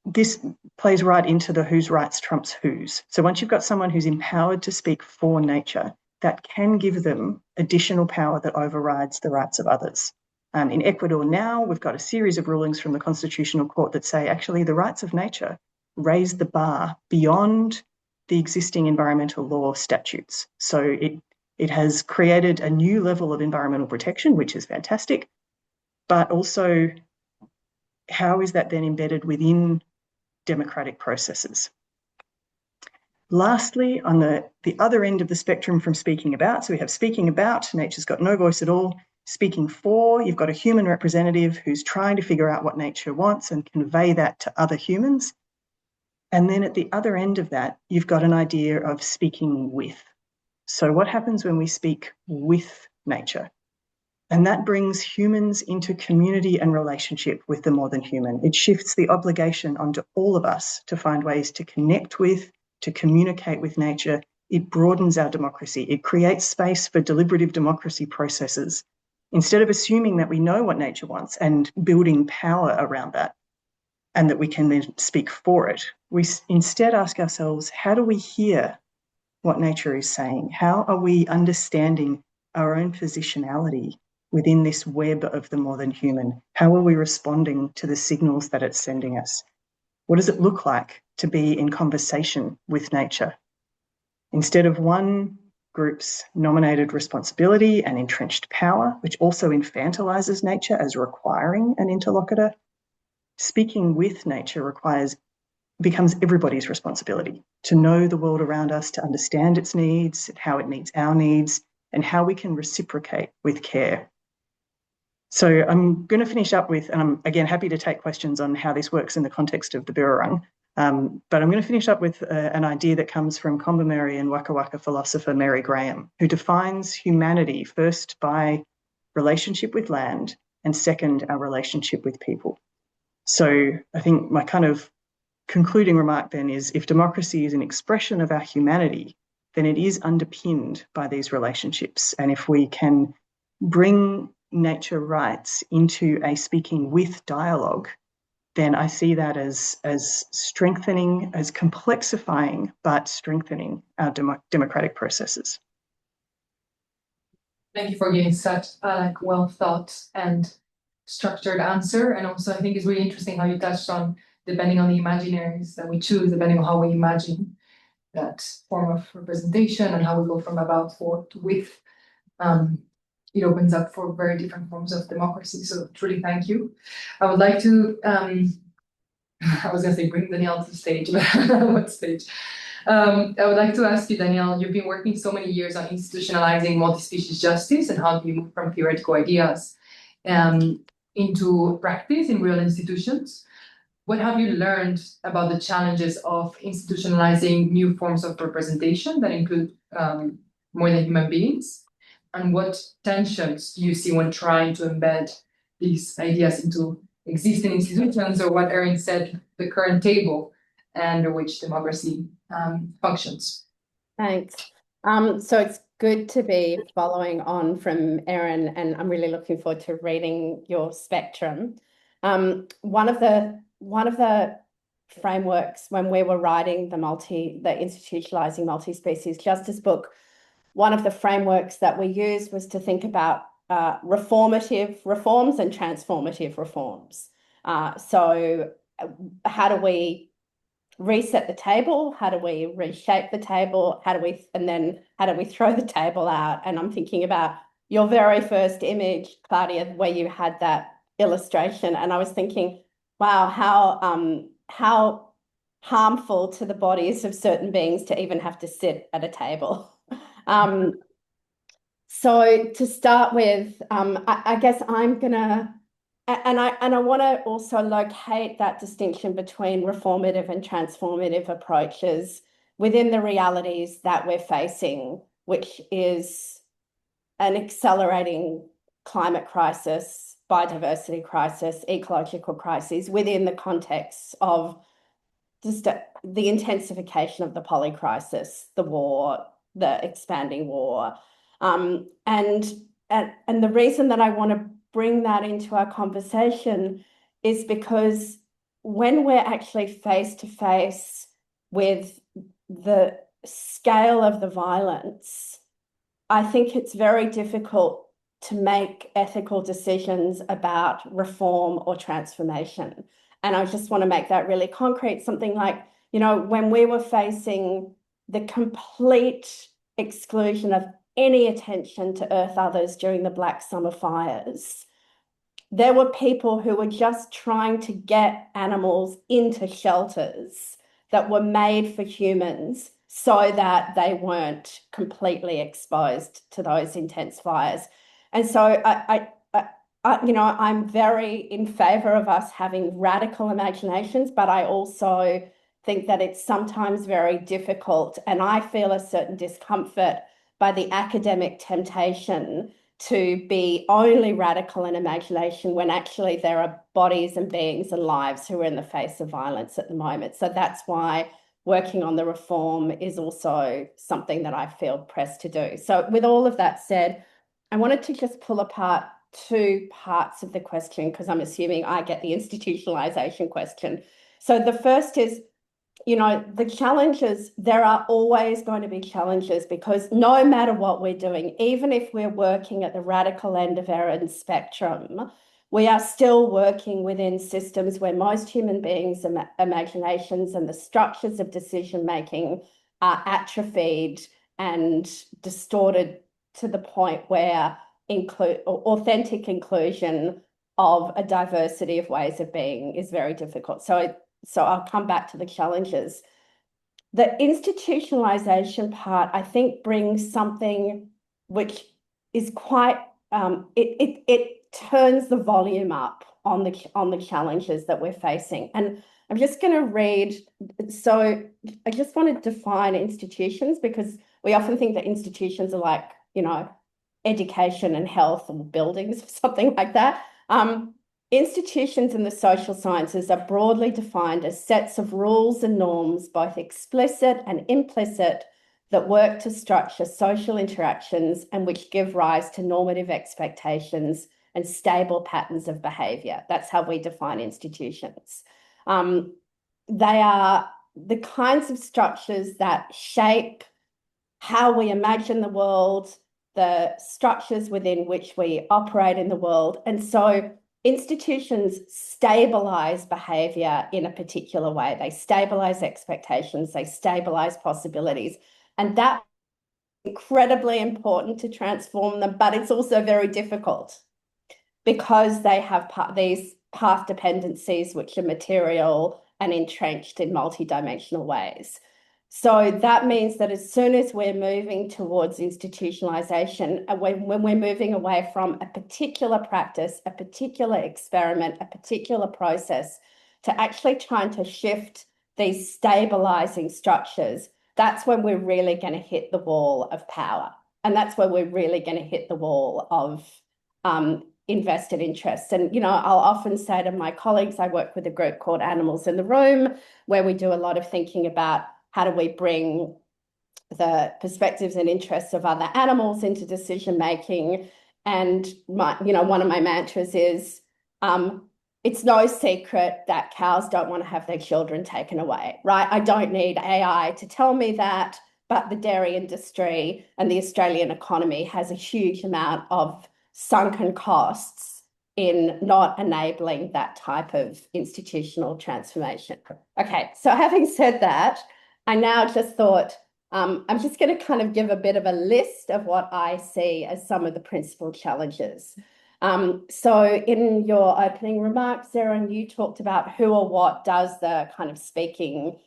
this plays right into the whose rights trumps whose. So once you've got someone who's empowered to speak for nature, that can give them additional power that overrides the rights of others. In Ecuador now, we've got a series of rulings from the Constitutional Court that say actually the rights of nature raise the bar beyond the existing environmental law statutes. So it has created a new level of environmental protection, which is fantastic, but also how is that then embedded within democratic processes? Lastly, on the other end of the spectrum from speaking about, so we have speaking about, nature's got no voice at all. Speaking for, you've got a human representative who's trying to figure out what nature wants and convey that to other humans. And then at the other end of that, you've got an idea of speaking with. So what happens when we speak with nature? And that brings humans into community and relationship with the more than human. It shifts the obligation onto all of us to find ways to connect with, to communicate with nature. It broadens our democracy. It creates space for deliberative democracy processes. Instead of assuming that we know what nature wants and building power around that, and that we can then speak for it, we instead ask ourselves, how do we hear what nature is saying? How are we understanding our own positionality within this web of the more than human? How are we responding to the signals that it's sending us? What does it look like to be in conversation with nature? Instead of one group's nominated responsibility and entrenched power, which also infantilizes nature as requiring an interlocutor, speaking with nature becomes everybody's responsibility to know the world around us, to understand its needs, how it meets our needs, and how we can reciprocate with care. So I'm going to finish up with, and I'm again happy to take questions on how this works in the context of the Birrarung, but I'm going to finish up with an idea that comes from Kombumerri and Waka Waka philosopher Mary Graham, who defines humanity first by relationship with land and second, our relationship with people. So I think my kind of concluding remark then is, if democracy is an expression of our humanity, then it is underpinned by these relationships. And if we can bring nature rights into a speaking with dialogue, then I see that as strengthening, as complexifying, but strengthening our democratic processes. Thank you for giving such a well thought and structured answer. And also, I think it's really interesting how you touched on, depending on the imaginaries that we choose, depending on how we imagine that form of representation and how we go from about, for, to with, it opens up for very different forms of democracy. So truly thank you. I would like to, I was going to say bring Danielle to the stage, but what stage? I would like to ask you, Danielle, you've been working so many years on institutionalizing multi-species justice, and how do you move from theoretical ideas into practice in real institutions? What have you learned about the challenges of institutionalizing new forms of representation that include more than human beings? And what tensions do you see when trying to embed these ideas into existing institutions, or what Erin said, the current table under which democracy functions? Thanks. So it's good to be following on from Erin, and I'm really looking forward to reading your spectrum. One of the frameworks when we were writing the institutionalizing multi-species justice book, one of the frameworks that we used was to think about reformative reforms and transformative reforms. So how do we reset the table? How do we reshape the table? How do we throw the table out? And I'm thinking about your very first image, Claudia, where you had that illustration, and I was thinking, wow, how harmful to the bodies of certain beings to even have to sit at a table. So to start with, I guess I'm gonna, and I want to also locate that distinction between reformative and transformative approaches within the realities that we're facing, which is an accelerating climate crisis, biodiversity crisis, ecological crises within the context of just the intensification of the polycrisis, the war, the expanding war. And the reason that I want to bring that into our conversation is because when we're actually face to face with the scale of the violence, I think it's very difficult to make ethical decisions about reform or transformation. And I just want to make that really concrete. Something like, when we were facing the complete exclusion of any attention to Earth Others during the Black Summer fires, there were people who were just trying to get animals into shelters that were made for humans so that they weren't completely exposed to those intense fires. And so I'm very in favor of us having radical imaginations, but I also think that it's sometimes very difficult, and I feel a certain discomfort by the academic temptation to be only radical in imagination when actually there are bodies and beings and lives who are in the face of violence at the moment. So that's why working on the reform is also something that I feel pressed to do. So with all of that said, I wanted to just pull apart two parts of the question, because I'm assuming I get the institutionalization question. So the first is, you know, the challenges, there are always going to be challenges, because no matter what we're doing, even if we're working at the radical end of our spectrum, we are still working within systems where most human beings' imaginations and the structures of decision-making are atrophied and distorted to the point where authentic inclusion of a diversity of ways of being is very difficult. So I'll come back to the challenges. The institutionalization part, I think, brings something which is quite, it turns the volume up on the challenges that we're facing. And I'm just going to read, so I just want to define institutions, because we often think that institutions are like, you know, education and health or buildings or something like that. Institutions in the social sciences are broadly defined as sets of rules and norms, both explicit and implicit, that work to structure social interactions and which give rise to normative expectations and stable patterns of behaviour. That's how we define institutions. They are the kinds of structures that shape how we imagine the world, the structures within which we operate in the world. And so institutions stabilize behavior in a particular way. They stabilize expectations, they stabilize possibilities. And that's incredibly important to transform them, but it's also very difficult because they have these path dependencies which are material and entrenched in multidimensional ways. So that means that as soon as we're moving towards institutionalization, when we're moving away from a particular practice, a particular experiment, a particular process, to actually trying to shift these stabilizing structures, that's when we're really going to hit the wall of power. And that's where we're really going to hit the wall of invested interests. And, you know, I'll often say to my colleagues, I work with a group called Animals in the Room, where we do a lot of thinking about how do we bring the perspectives and interests of other animals into decision making. And one of my mantras is, it's no secret that cows don't want to have their children taken away, right? I don't need AI to tell me that, but the dairy industry and the Australian economy has a huge amount of sunken costs in not enabling that type of institutional transformation. Okay, so having said that, I now just thought, I'm just going to kind of give a bit of a list of what I see as some of the principal challenges. So in your opening remarks, Zaron, you talked about who or what does the kind of speaking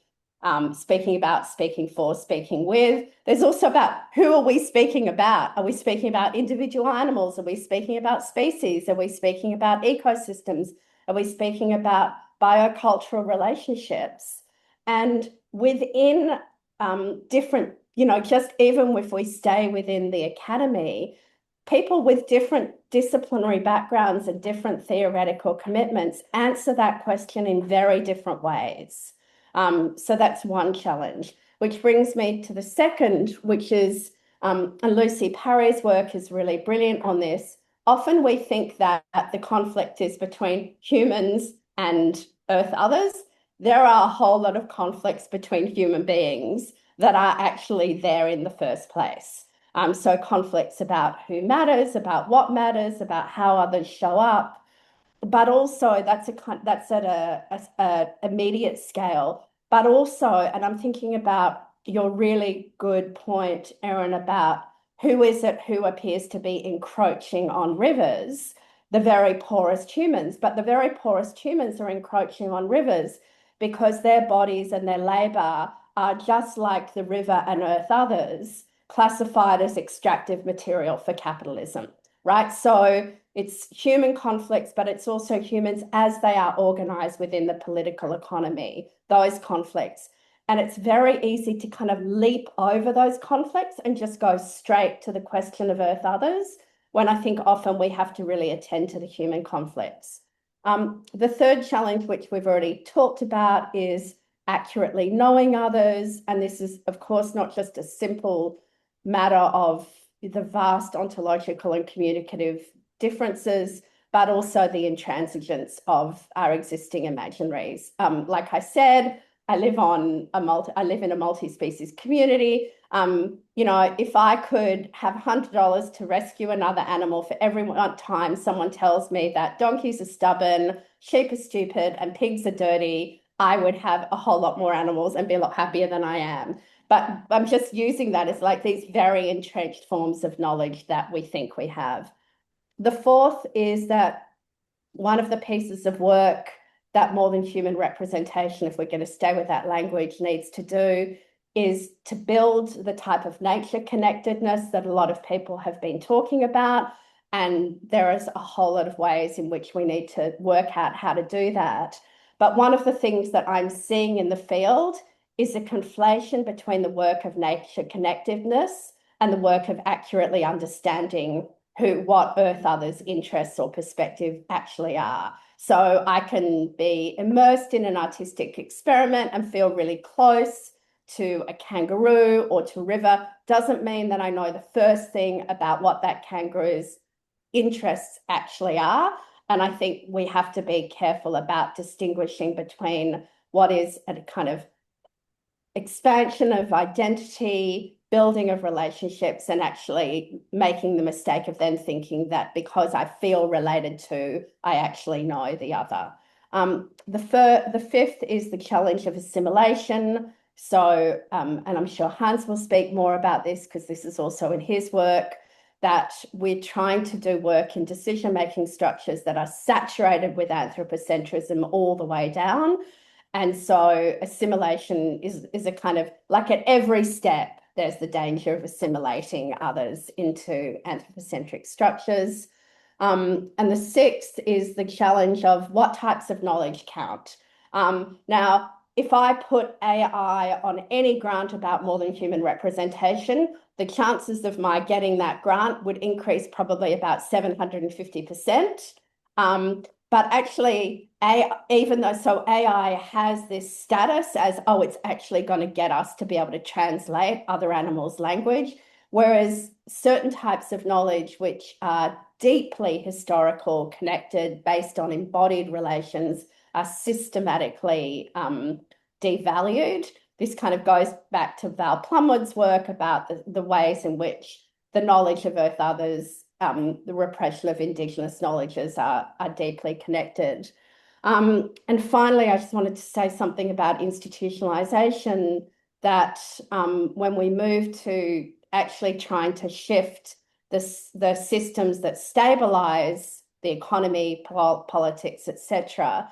about, speaking for, speaking with. There's also about who are we speaking about? Are we speaking about individual animals? Are we speaking about species? Are we speaking about ecosystems? Are we speaking about biocultural relationships? And within different, just even if we stay within the academy, people with different disciplinary backgrounds and different theoretical commitments answer that question in very different ways. So that's one challenge, which brings me to the second, which is, and Lucy Parry's work is really brilliant on this. Often we think that the conflict is between humans and Earth others. There are a whole lot of conflicts between human beings that are actually there in the first place. So conflicts about who matters, about what matters, about how others show up, but also that's at a immediate scale. But also, and I'm thinking about your really good point, Erin, about who is it who appears to be encroaching on rivers, the very poorest humans. But the very poorest humans are encroaching on rivers because their bodies and their labour are just like the river and earth others, classified as extractive material for capitalism, right? So it's human conflicts, but it's also humans as they are organised within the political economy, those conflicts. And it's very easy to kind of leap over those conflicts and just go straight to the question of earth others. when I think often we have to really attend to the human conflicts. The third challenge, which we've already talked about, is accurately knowing others. And this is, of course, not just a simple matter of the vast ontological and communicative differences, but also the intransigence of our existing imaginaries. Like I said, I live in a multi-species community. You know, if I could have $100 to rescue another animal for every time someone tells me that donkeys are stubborn, sheep are stupid, and pigs are dirty, I would have a whole lot more animals and be a lot happier than I am. But I'm just using that as like these very entrenched forms of knowledge that we think we have. The fourth is that one of the pieces of work that more than human representation, if we're going to stay with that language, needs to do is to build the type of nature connectedness that a lot of people have been talking about. And there is a whole lot of ways in which we need to work out how to do that. But one of the things that I'm seeing in the field is a conflation between the work of nature connectedness and the work of accurately understanding what Earth others' interests or perspective actually are. So I can be immersed in an artistic experiment and feel really close to a kangaroo or to a river. Doesn't mean that I know the first thing about what that kangaroo's interests actually are. And I think we have to be careful about distinguishing between what is a kind of expansion of identity, building of relationships, and actually making the mistake of then thinking that because I feel related to, I actually know the other. The fifth is the challenge of assimilation. So, and I'm sure Hans will speak more about this because this is also in his work, that we're trying to do work in decision-making structures that are saturated with anthropocentrism all the way down. And so assimilation is a kind of, like at every step, there's the danger of assimilating others into anthropocentric structures. And the sixth is the challenge of what types of knowledge count. Now, if I put AI on any grant about more than human representation, the chances of my getting that grant would increase probably about 750%. But actually, even though AI has this status as, oh, it's actually going to get us to be able to translate other animals' language, whereas certain types of knowledge which are deeply historical, connected, based on embodied relations, are systematically devalued. This kind of goes back to Val Plumwood's work about the ways in which the knowledge of Earth others, the repression of Indigenous knowledges are deeply connected. And finally, I just wanted to say something about institutionalization, that when we move to actually trying to shift the systems that stabilize the economy, politics, etc.,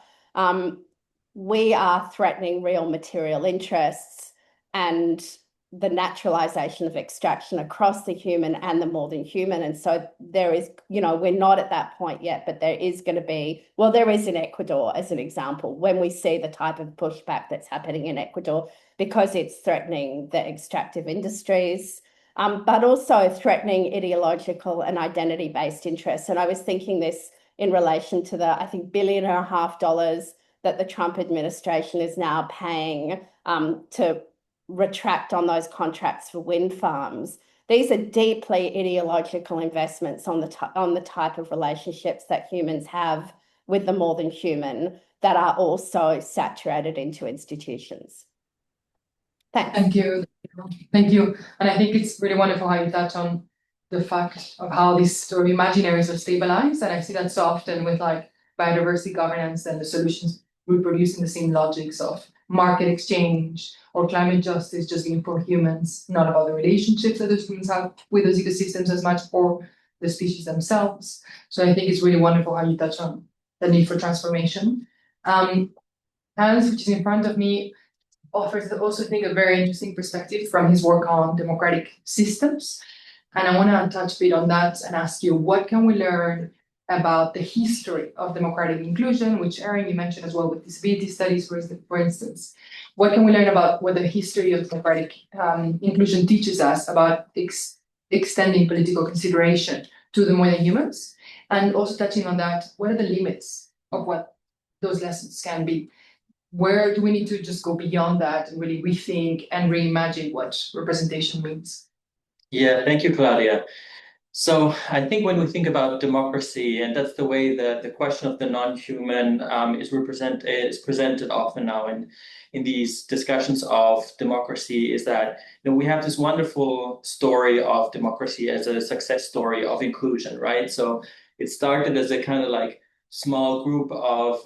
we are threatening real material interests and the naturalization of extraction across the human and the more than human. And so there is, you know, we're not at that point yet, but there is going to be, well, there is in Ecuador as an example, when we see the type of pushback that's happening in Ecuador, because it's threatening the extractive industries, but also threatening ideological and identity-based interests. And I was thinking this in relation to the, I think, $1.5 billion that the Trump administration is now paying to retract on those contracts for wind farms. These are deeply ideological investments on the type of relationships that humans have with the more than human that are also saturated into institutions. Thanks. Thank you. Thank you. And I think it's really wonderful how you touch on the fact of how these sort of imaginaries are stabilized. And I see that so often with like biodiversity governance and the solutions reproducing the same logics of market exchange or climate justice, just being for humans, not about the relationships that those humans have with those ecosystems as much for the species themselves. So I think it's really wonderful how you touch on the need for transformation. Hans, which is in front of me, offers also, I think, a very interesting perspective from his work on democratic systems. And I want to touch a bit on that and ask you, what can we learn about the history of democratic inclusion, which Erin, you mentioned as well with disability studies, for instance. What can we learn about what the history of democratic inclusion teaches us about extending political consideration to the more than humans, and also touching on that, what are the limits of what those lessons can be? Where do we need to just go beyond that and really rethink and reimagine what representation means? Yeah, thank you, Claudia. So I think when we think about democracy, and that's the way the question of the non-human is presented often now in these discussions of democracy, is that we have this wonderful story of democracy as a success story of inclusion, right? So it started as a kind of like small group of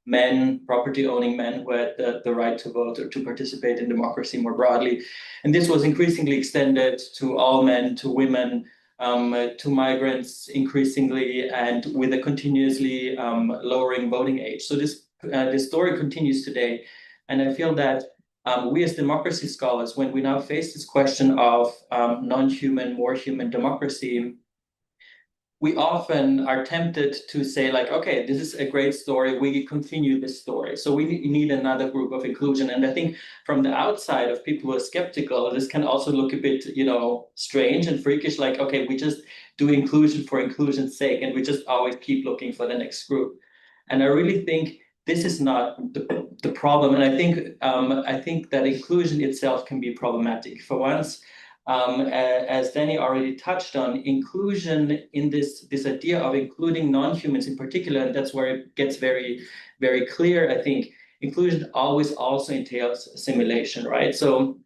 men, property-owning men who had the right to vote or to participate in democracy more broadly. And this was increasingly extended to all men, to women, to migrants increasingly, and with a continuously lowering voting age. So this story continues today. And I feel that we as democracy scholars, when we now face this question of non-human, more human democracy, we often are tempted to say like, okay, this is a great story, we continue this story. So we need another group of inclusion. And I think from the outside of people who are skeptical, this can also look a bit, strange and freakish, like, okay, we just do inclusion for inclusion's sake, and we just always keep looking for the next group. And I really think this is not the problem. And I think that inclusion itself can be problematic. For once, as Danny already touched on, inclusion in this idea of including non-humans in particular, and that's where it gets very, very clear. I think inclusion always also entails assimilation, right? So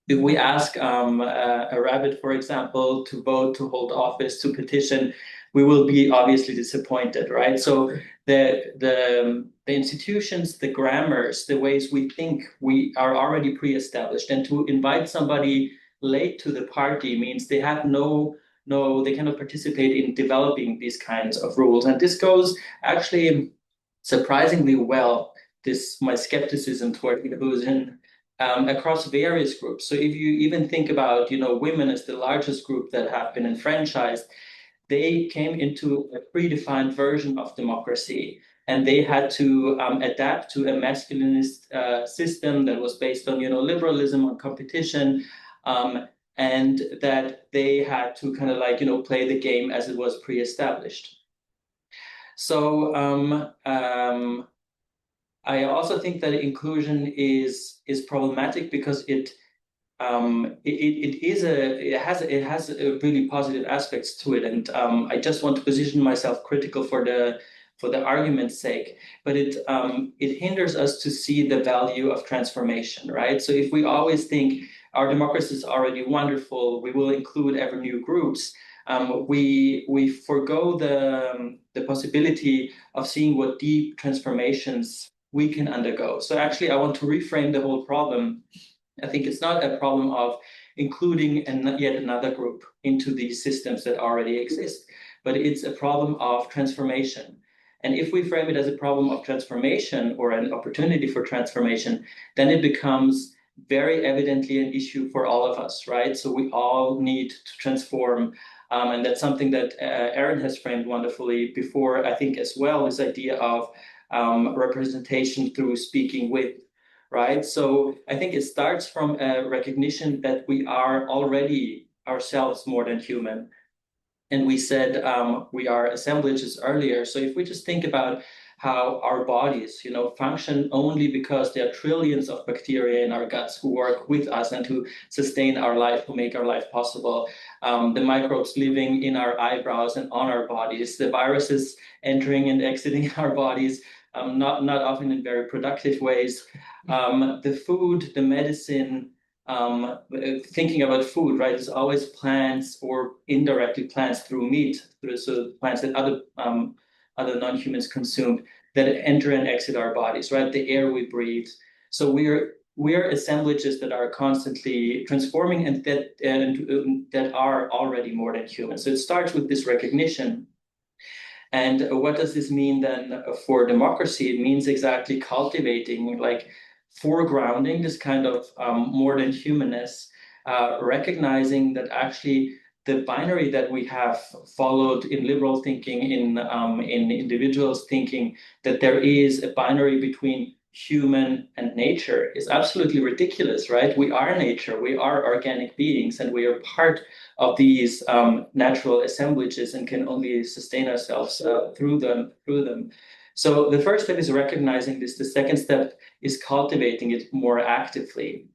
if we ask a rabbit, for example, to vote, to hold office, to petition, we will be obviously disappointed, right? So the institutions, the grammars, the ways we think, we are already pre-established, and to invite somebody late to the party means they have they cannot participate in developing these kinds of rules. And this goes actually surprisingly well, my skepticism toward inclusion across various groups. So if you even think about, women as the largest group that have been enfranchised, they came into a predefined version of democracy. And they had to adapt to a masculinist system that was based on, liberalism, on competition, and that they had to kind of like, play the game as it was pre-established. So I also think that inclusion is problematic because it has a really positive aspects to it, and I just want to position myself critical for the argument's sake, but it hinders us to see the value of transformation, right? So if we always think our democracy is already wonderful, we will include ever new groups, we forgo the possibility of seeing what deep transformations we can undergo. So actually, I want to reframe the whole problem. I think it's not a problem of including yet another group into these systems that already exist, but it's a problem of transformation. And if we frame it as a problem of transformation or an opportunity for transformation, then it becomes very evidently an issue for all of us, right? So we all need to transform. And that's something that Erin has framed wonderfully before, I think, as well, this idea of representation through speaking with, right? So I think it starts from a recognition that we are already ourselves more than human. And we said we are assemblages earlier. So if we just think about how our bodies, function only because there are trillions of bacteria in our guts who work with us and to sustain our life, who make our life possible. The microbes living in our eyebrows and on our bodies, the viruses entering and exiting our bodies, not often in very productive ways. The food, the medicine, thinking about food, right? It's always plants or indirectly plants through meat, so plants that other non-humans consume that enter and exit our bodies, right? The air we breathe. So we're assemblages that are constantly transforming and that are already more than human. So it starts with this recognition. And what does this mean then for democracy? It means exactly cultivating, like foregrounding this kind of more than humanness, recognizing that actually the binary that we have followed in liberal thinking, in individuals thinking, that there is a binary between human and nature is absolutely ridiculous, right? We are nature, we are organic beings, and we are part of these natural assemblages and can only sustain ourselves through them. So the first step is recognizing this. The second step is cultivating it more actively.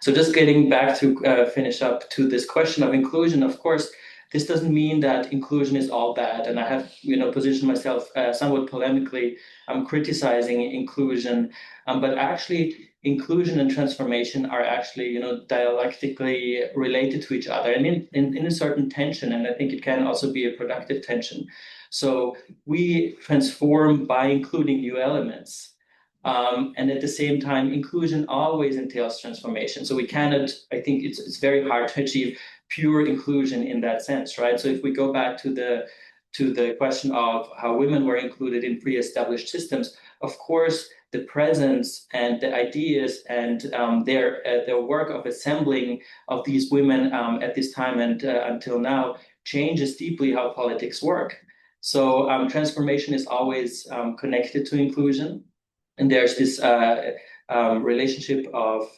So just getting back to finish up to this question of inclusion, of course, this doesn't mean that inclusion is all bad. And I have, positioned myself somewhat polemically. I'm criticizing inclusion, but actually inclusion and transformation are actually, dialectically related to each other and in a certain tension. And I think it can also be a productive tension. So we transform by including new elements. And at the same time, inclusion always entails transformation. So we cannot, I think it's very hard to achieve pure inclusion in that sense, right? So if we go back to the question of how women were included in pre-established systems, of course, the presence and the ideas and their work of assembling of these women at this time and until now changes deeply how politics work. So transformation is always connected to inclusion. And there's this relationship of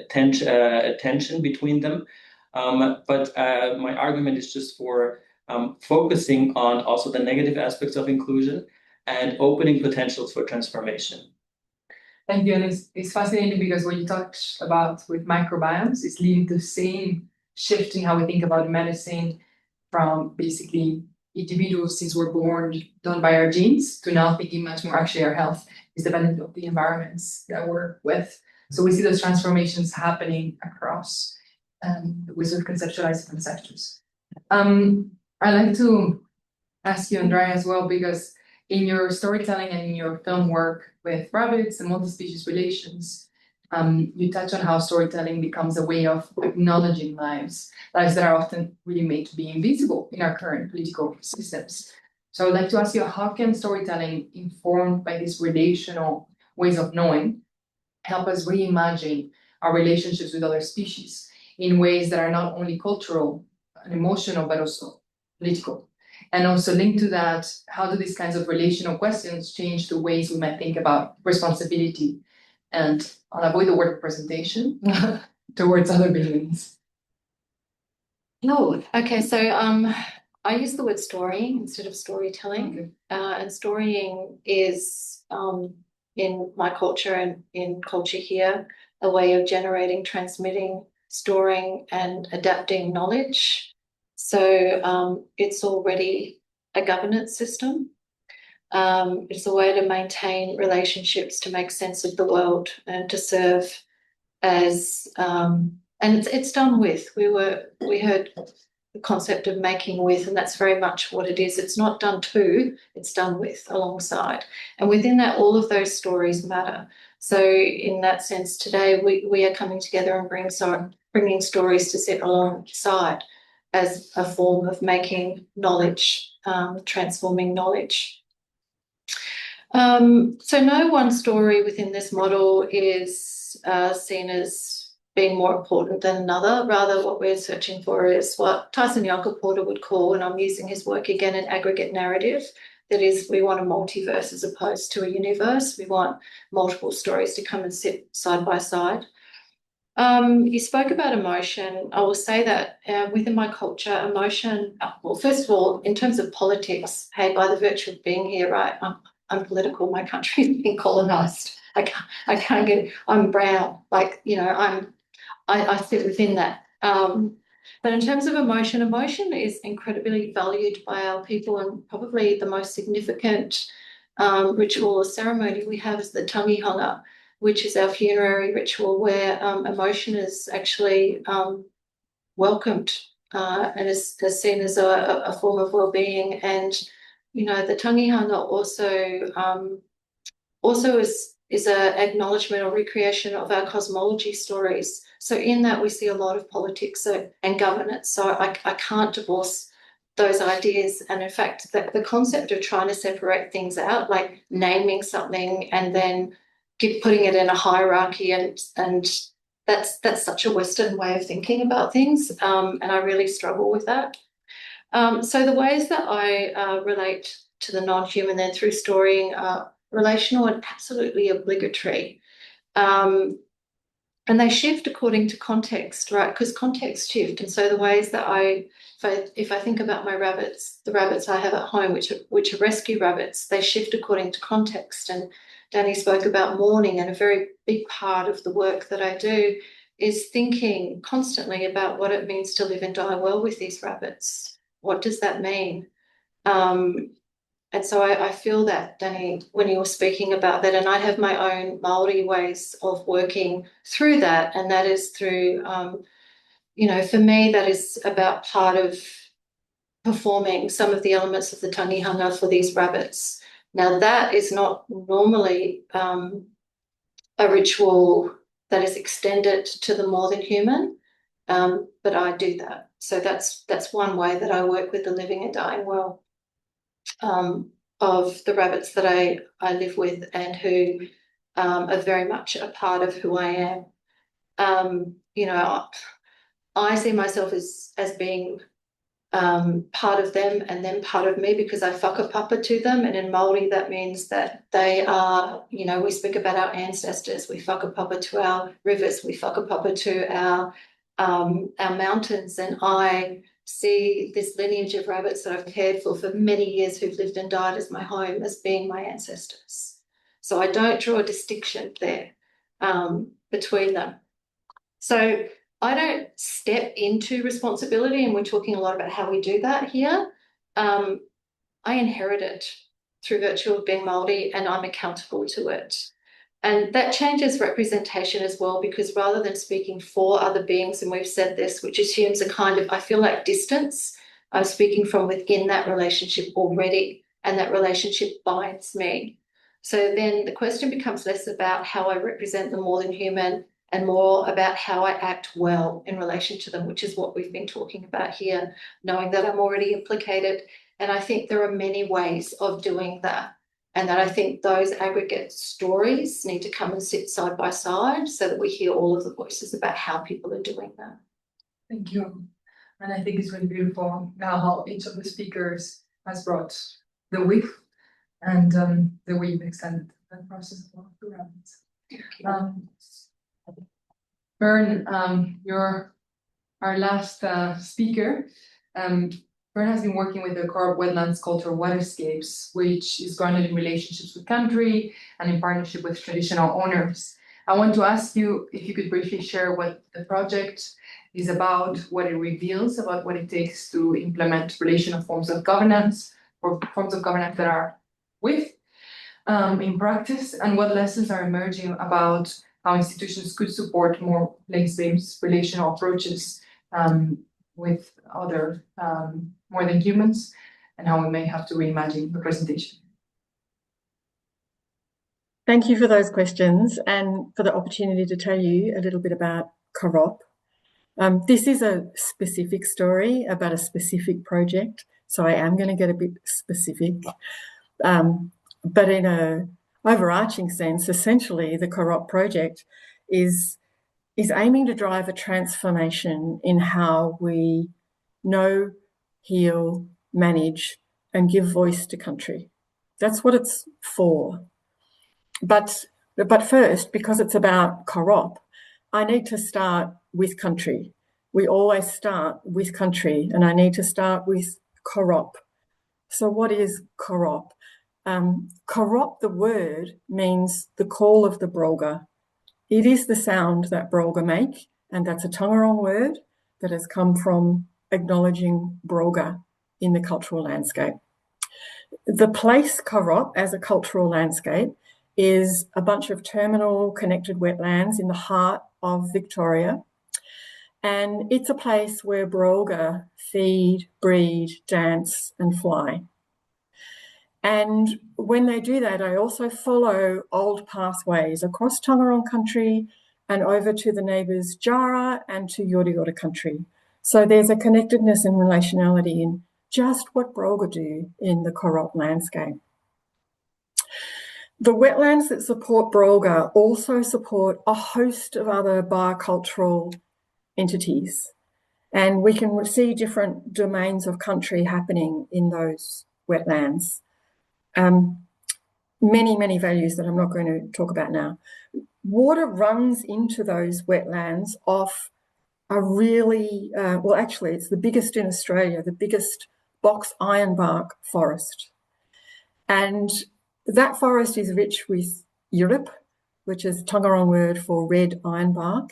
tension between them. But my argument is just for focusing on also the negative aspects of inclusion and opening potentials for transformation. Thank you. And it's fascinating because what you talked about with microbiomes is leading to the same shift in how we think about medicine from basically individuals since we're born done by our genes to now thinking much more actually our health is dependent on the environments that we're with. So we see those transformations happening across the ways of conceptualizing different sectors. I'd like to ask you, Andrea, as well, because in your storytelling and in your film work with rabbits and multi-species relations, you touch on how storytelling becomes a way of acknowledging lives that are often really made to be invisible in our current political systems. So I'd like to ask you, how can storytelling, informed by these relational ways of knowing, help us reimagine our relationships with other species in ways that are not only cultural and emotional, but also political? And also linked to that, how do these kinds of relational questions change the ways we might think about responsibility and, I'll avoid the word representation, towards other beings? Oh, okay. So I use the word storying instead of storytelling. Okay. And storying is, in my culture and in culture here, a way of generating, transmitting, storing, and adapting knowledge. So it's already a governance system. It's a way to maintain relationships, to make sense of the world, and to serve as and it's done with. We heard the concept of making with, and that's very much what it is. It's not done to, it's done with, alongside. And within that, all of those stories matter. So in that sense, today we are coming together and bringing stories to sit alongside as a form of making knowledge, transforming knowledge. So no one story within this model is seen as being more important than another. Rather, what we're searching for is what Tyson Yunkaporta would call, and I'm using his work again, an aggregate narrative. That is, we want a multiverse as opposed to a universe. We want multiple stories to come and sit side by side. You spoke about emotion. I will say that within my culture, emotion, well, first of all, in terms of politics, hey, by the virtue of being here, right, I'm political, my country's been colonised. I can't get it. I'm brown, I sit within that. But in terms of emotion is incredibly valued by our people, and probably the most significant ritual or ceremony we have is the tangihanga, which is our funerary ritual where emotion is actually welcomed and is seen as a form of well-being. And, the tangihanga also is an acknowledgement or recreation of our cosmology stories. So in that we see a lot of politics and governance. So I can't divorce those ideas. And in fact, the concept of trying to separate things out, like naming something and then putting it in a hierarchy, and that's such a Western way of thinking about things, and I really struggle with that. So the ways that I relate to the non-human then through storying relational and absolutely obligatory. And they shift according to context, right? Because context shift. And so the ways that if I think about my rabbits, the rabbits I have at home, which are rescue rabbits, they shift according to context. And Danny spoke about mourning, and a very big part of the work that I do is thinking constantly about what it means to live and die well with these rabbits. What does that mean? And so I feel that, Danny, when you were speaking about that, and I have my own Māori ways of working through that, and that is through, for me, that is about part of performing some of the elements of the tangihanga for these rabbits. Now, that is not normally a ritual that is extended to the more than human, but I do that. So that's one way that I work with the living and dying well. Of the rabbits that I live with, and who are very much a part of who I am. I see myself as being part of them and then part of me, because I whakapapa to them. And in Māori, that means that they are, we speak about our ancestors, we whakapapa to our rivers, we whakapapa to our mountains, and I see this lineage of rabbits that I've cared for many years, who've lived and died as my home, as being my ancestors. So I don't draw a distinction there between them. So I don't step into responsibility, and we're talking a lot about how we do that here. I inherit it through virtue of being Māori, and I'm accountable to it. And that changes representation as well, because rather than speaking for other beings, and we've said this, which assumes a kind of, I feel like, distance, I'm speaking from within that relationship already, and that relationship binds me. So then the question becomes less about how I represent the more than human, and more about how I act well in relation to them, which is what we've been talking about here, knowing that I'm already implicated. And I think there are many ways of doing that. And that I think those aggregate stories need to come and sit side by side, so that we hear all of the voices about how people are doing that. Thank you. And I think it's really beautiful now how each of the speakers has brought the width and the way you've extended that process of the rabbits. Bern, you're our last speaker. Bern has been working with the core wetlands cultural waterscapes, which is grounded in relationships with country and in partnership with traditional owners. I want to ask you if you could briefly share what the project is about, what it reveals about what it takes to implement relational forms of governance, or forms of governance that are with in practice, and what lessons are emerging about how institutions could support more place-based relational approaches with other more than humans, and how we may have to reimagine representation. Thank you for those questions, and for the opportunity to tell you a little bit about Karop. This is a specific story about a specific project, so I am going to get a bit specific. But in an overarching sense, essentially the Karop project is aiming to drive a transformation in how we know, heal, manage, and give voice to country. That's what it's for. But first, because it's about Karop, I need to start with country. We always start with country, and I need to start with Karop. So what is Karop? Karop, the word, means the call of the broga. It is the sound that broga make, and that's a Taungurung word that has come from acknowledging broga in the cultural landscape. The place Karop as a cultural landscape is a bunch of terminal connected wetlands in the heart of Victoria, and it's a place where broga feed, breed, dance and fly. And when they do that, I also follow old pathways across Taungurung country and over to the neighbours Jara and to Yora Yora country. So there's a connectedness and relationality in just what broga do in the Karop landscape. The wetlands that support broga also support a host of other biocultural entities. And we can see different domains of country happening in those wetlands. many, many values that I'm not going to talk about now. Water runs into those wetlands off a really, well, actually, it's the biggest in Australia, the biggest box ironbark forest. And that forest is rich with Europe, which is Taungurung word for red ironbark,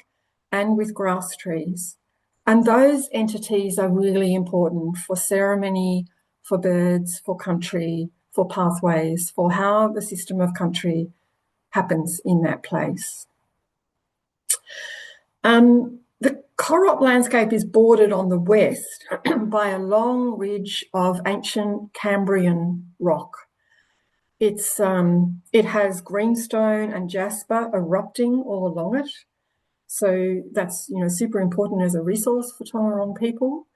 and with grass trees. And those entities are really important for ceremony, for birds, for country, for pathways, for how the system of country happens in that place. The Corop landscape is bordered on the west by a long ridge of ancient Cambrian rock. It has greenstone and jasper erupting all along it. So that's, super important as a resource for Taungurung people.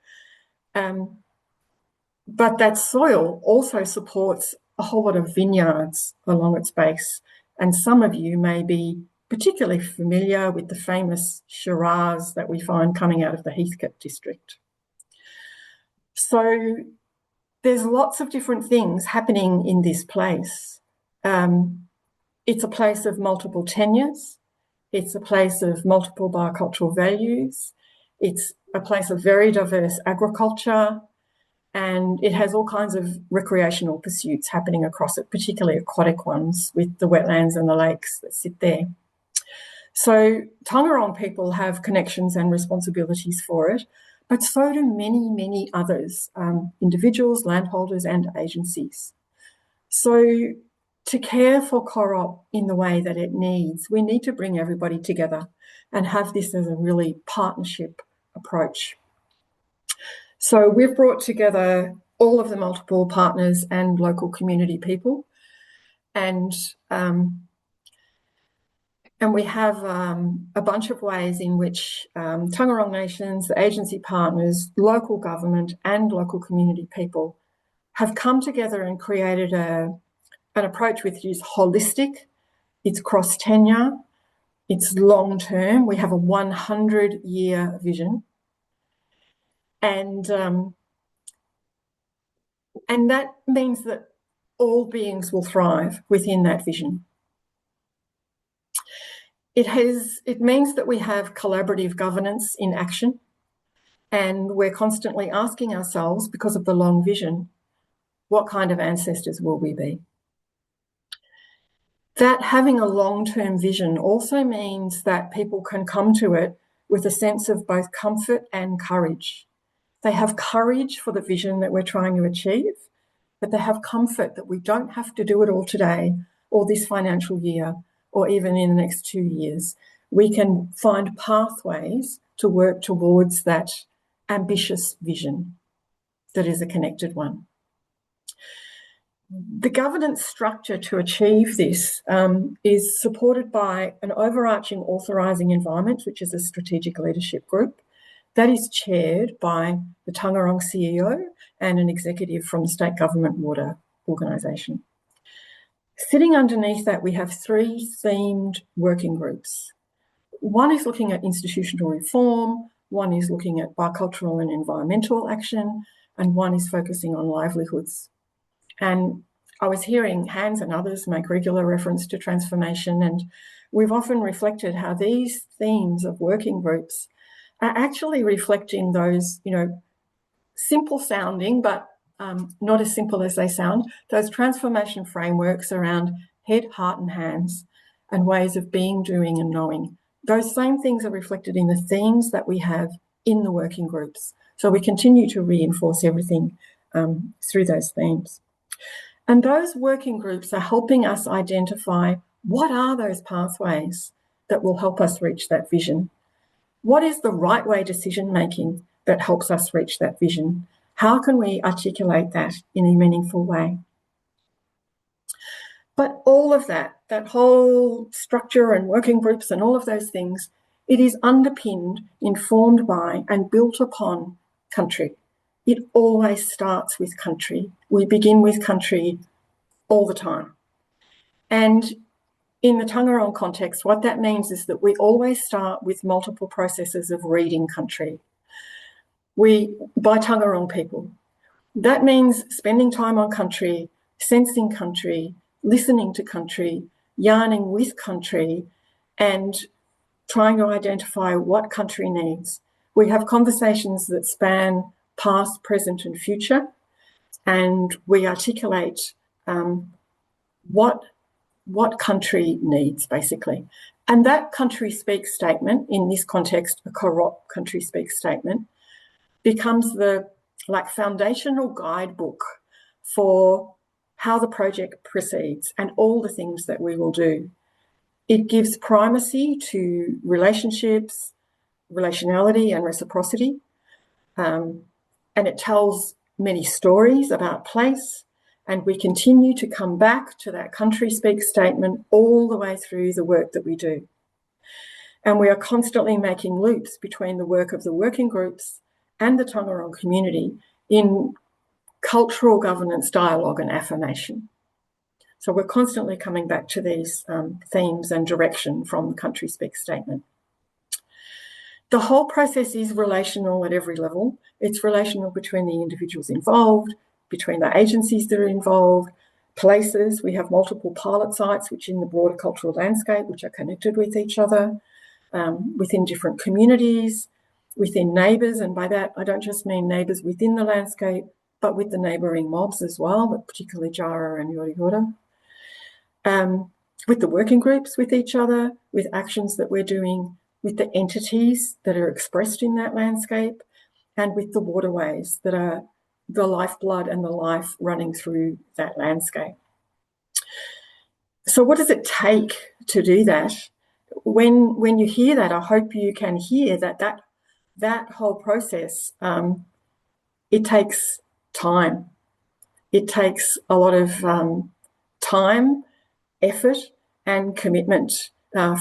But that soil also supports a whole lot of vineyards along its base. And some of you may be particularly familiar with the famous Shiraz that we find coming out of the Heathcote district. So there's lots of different things happening in this place. It's a place of multiple tenures. It's a place of multiple biocultural values. It's a place of very diverse agriculture, and it has all kinds of recreational pursuits happening across it, particularly aquatic ones with the wetlands and the lakes that sit there. So Taungurung people have connections and responsibilities for it, but so do many, many others, individuals, landholders and agencies. So to care for Corop in the way that it needs, we need to bring everybody together and have this as a really partnership approach. So we've brought together all of the multiple partners and local community people, and we have a bunch of ways in which Taungurung nations, the agency partners, local government and local community people have come together and created an approach which is holistic, it's cross-tenure, it's long-term. We have a 100-year vision. And that means that all beings will thrive within that vision. It means that we have collaborative governance in action, and we're constantly asking ourselves, because of the long vision, what kind of ancestors will we be? That having a long-term vision also means that people can come to it with a sense of both comfort and courage. They have courage for the vision that we're trying to achieve, but they have comfort that we don't have to do it all today or this financial year or even in the next 2 years. We can find pathways to work towards that ambitious vision that is a connected one. The governance structure to achieve this is supported by an overarching authorising environment, which is a strategic leadership group, that is chaired by the Taungurung CEO and an executive from the State Government Water Organisation. Sitting underneath that, we have 3 themed working groups. One is looking at institutional reform, one is looking at biocultural and environmental action, and one is focusing on livelihoods. And I was hearing Hans and others make regular reference to transformation, and we've often reflected how these themes of working groups are actually reflecting those, simple sounding, but not as simple as they sound, those transformation frameworks around head, heart and hands and ways of being, doing and knowing. Those same things are reflected in the themes that we have in the working groups. So we continue to reinforce everything through those themes. And those working groups are helping us identify what are those pathways that will help us reach that vision. What is the right way decision making that helps us reach that vision? How can we articulate that in a meaningful way? But all of that whole structure and working groups and all of those things, it is underpinned, informed by and built upon country. It always starts with country. We begin with country all the time. And in the Taungurung context, what that means is that we always start with multiple processes of reading country. By Taungurung people. That means spending time on country, sensing country, listening to country, yarning with country, and trying to identify what country needs. We have conversations that span past, present, and future, and we articulate what country needs, basically. And that country speak statement, in this context, a co-op country speak statement, becomes the foundational guidebook for how the project proceeds and all the things that we will do. It gives primacy to relationships, relationality, and reciprocity. And it tells many stories about place. And we continue to come back to that country speak statement all the way through the work that we do. And we are constantly making loops between the work of the working groups and the Taungurung community in cultural governance, dialogue, and affirmation. So we're constantly coming back to these themes and direction from the country speak statement. The whole process is relational at every level. It's relational between the individuals involved, between the agencies that are involved, places. We have multiple pilot sites which in the broader cultural landscape, which are connected with each other, within different communities, within neighbours, and by that I don't just mean neighbours within the landscape, but with the neighbouring mobs as well, but particularly Jara and Yorigura. With the working groups with each other, with actions that we're doing with the entities that are expressed in that landscape, and with the waterways that are the lifeblood and the life running through that landscape. So what does it take to do that? When you hear that, I hope you can hear that whole process, it takes time. It takes a lot of time, effort, and commitment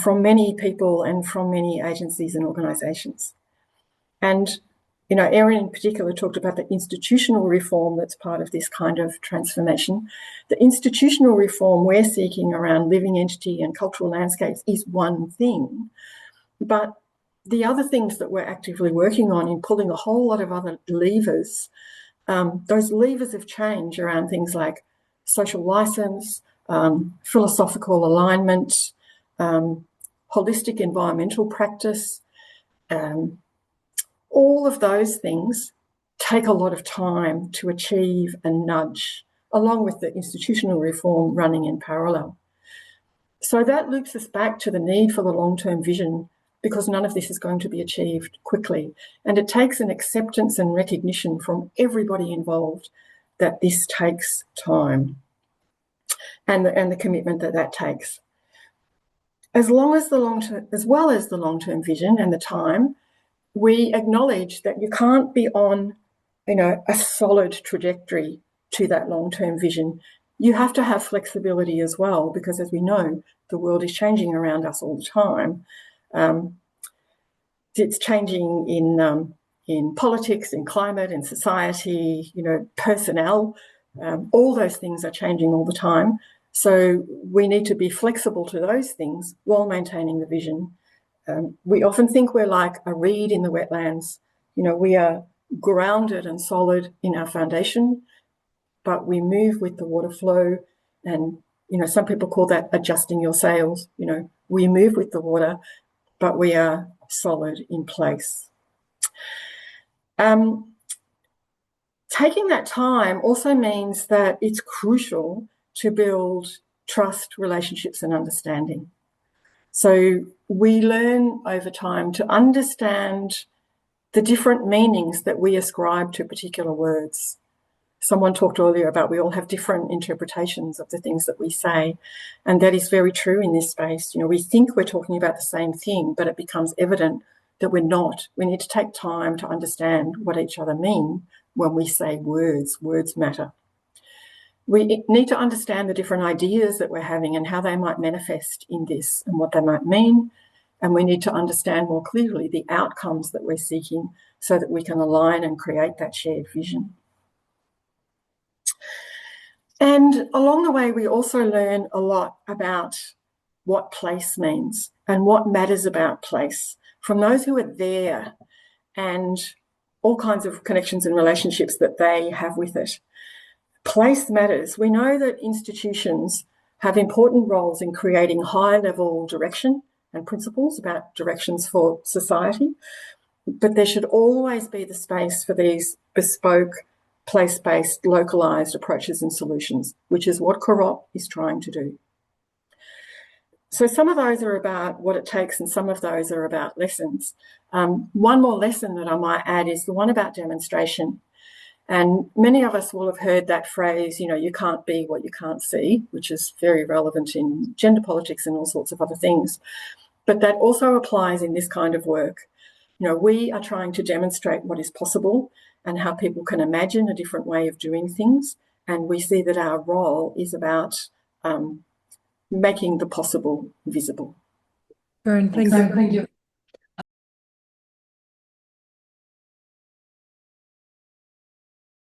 from many people and from many agencies and organisations. And, you know, Erin in particular talked about the institutional reform that's part of this kind of transformation. The institutional reform we're seeking around living entity and cultural landscapes is one thing, but the other things that we're actively working on in pulling a whole lot of other levers, those levers of change around things like social licence, philosophical alignment, holistic environmental practice, all of those things take a lot of time to achieve and nudge, along with the institutional reform running in parallel. So that loops us back to the need for the long-term vision, because none of this is going to be achieved quickly. And it takes an acceptance and recognition from everybody involved that this takes time, and the commitment that takes. As well as the long-term vision and the time, we acknowledge that you can't be on, you know, a solid trajectory to that long-term vision. You have to have flexibility as well, because as we know, the world is changing around us all the time. It's changing in politics, in climate, in society, you know, personnel. All those things are changing all the time. So we need to be flexible to those things while maintaining the vision. We often think we're like a reed in the wetlands. You know, we are grounded and solid in our foundation, but we move with the water flow. And, you know, some people call that adjusting your sails. You know, we move with the water, but we are solid in place. Taking that time also means that it's crucial to build trust, relationships, and understanding. So we learn over time to understand the different meanings that we ascribe to particular words. Someone talked earlier about we all have different interpretations of the things that we say, and that is very true in this space. You know, we think we're talking about the same thing, but it becomes evident that we're not. We need to take time to understand what each other mean when we say words. Words matter. We need to understand the different ideas that we're having and how they might manifest in this and what they might mean. And we need to understand more clearly the outcomes that we're seeking so that we can align and create that shared vision. And along the way, we also learn a lot about what place means and what matters about place from those who are there and all kinds of connections and relationships that they have with it. Place matters. We know that institutions have important roles in creating high-level direction and principles about directions for society, but there should always be the space for these bespoke, place-based, localised approaches and solutions, which is what Co-op is trying to do. So some of those are about what it takes and some of those are about lessons. One more lesson that I might add is the one about demonstration. And many of us will have heard that phrase, you know, you can't be what you can't see, which is very relevant in gender politics and all sorts of other things. But that also applies in this kind of work. You know, we are trying to demonstrate what is possible and how people can imagine a different way of doing things. And we see that our role is about making the possible visible. Thank you.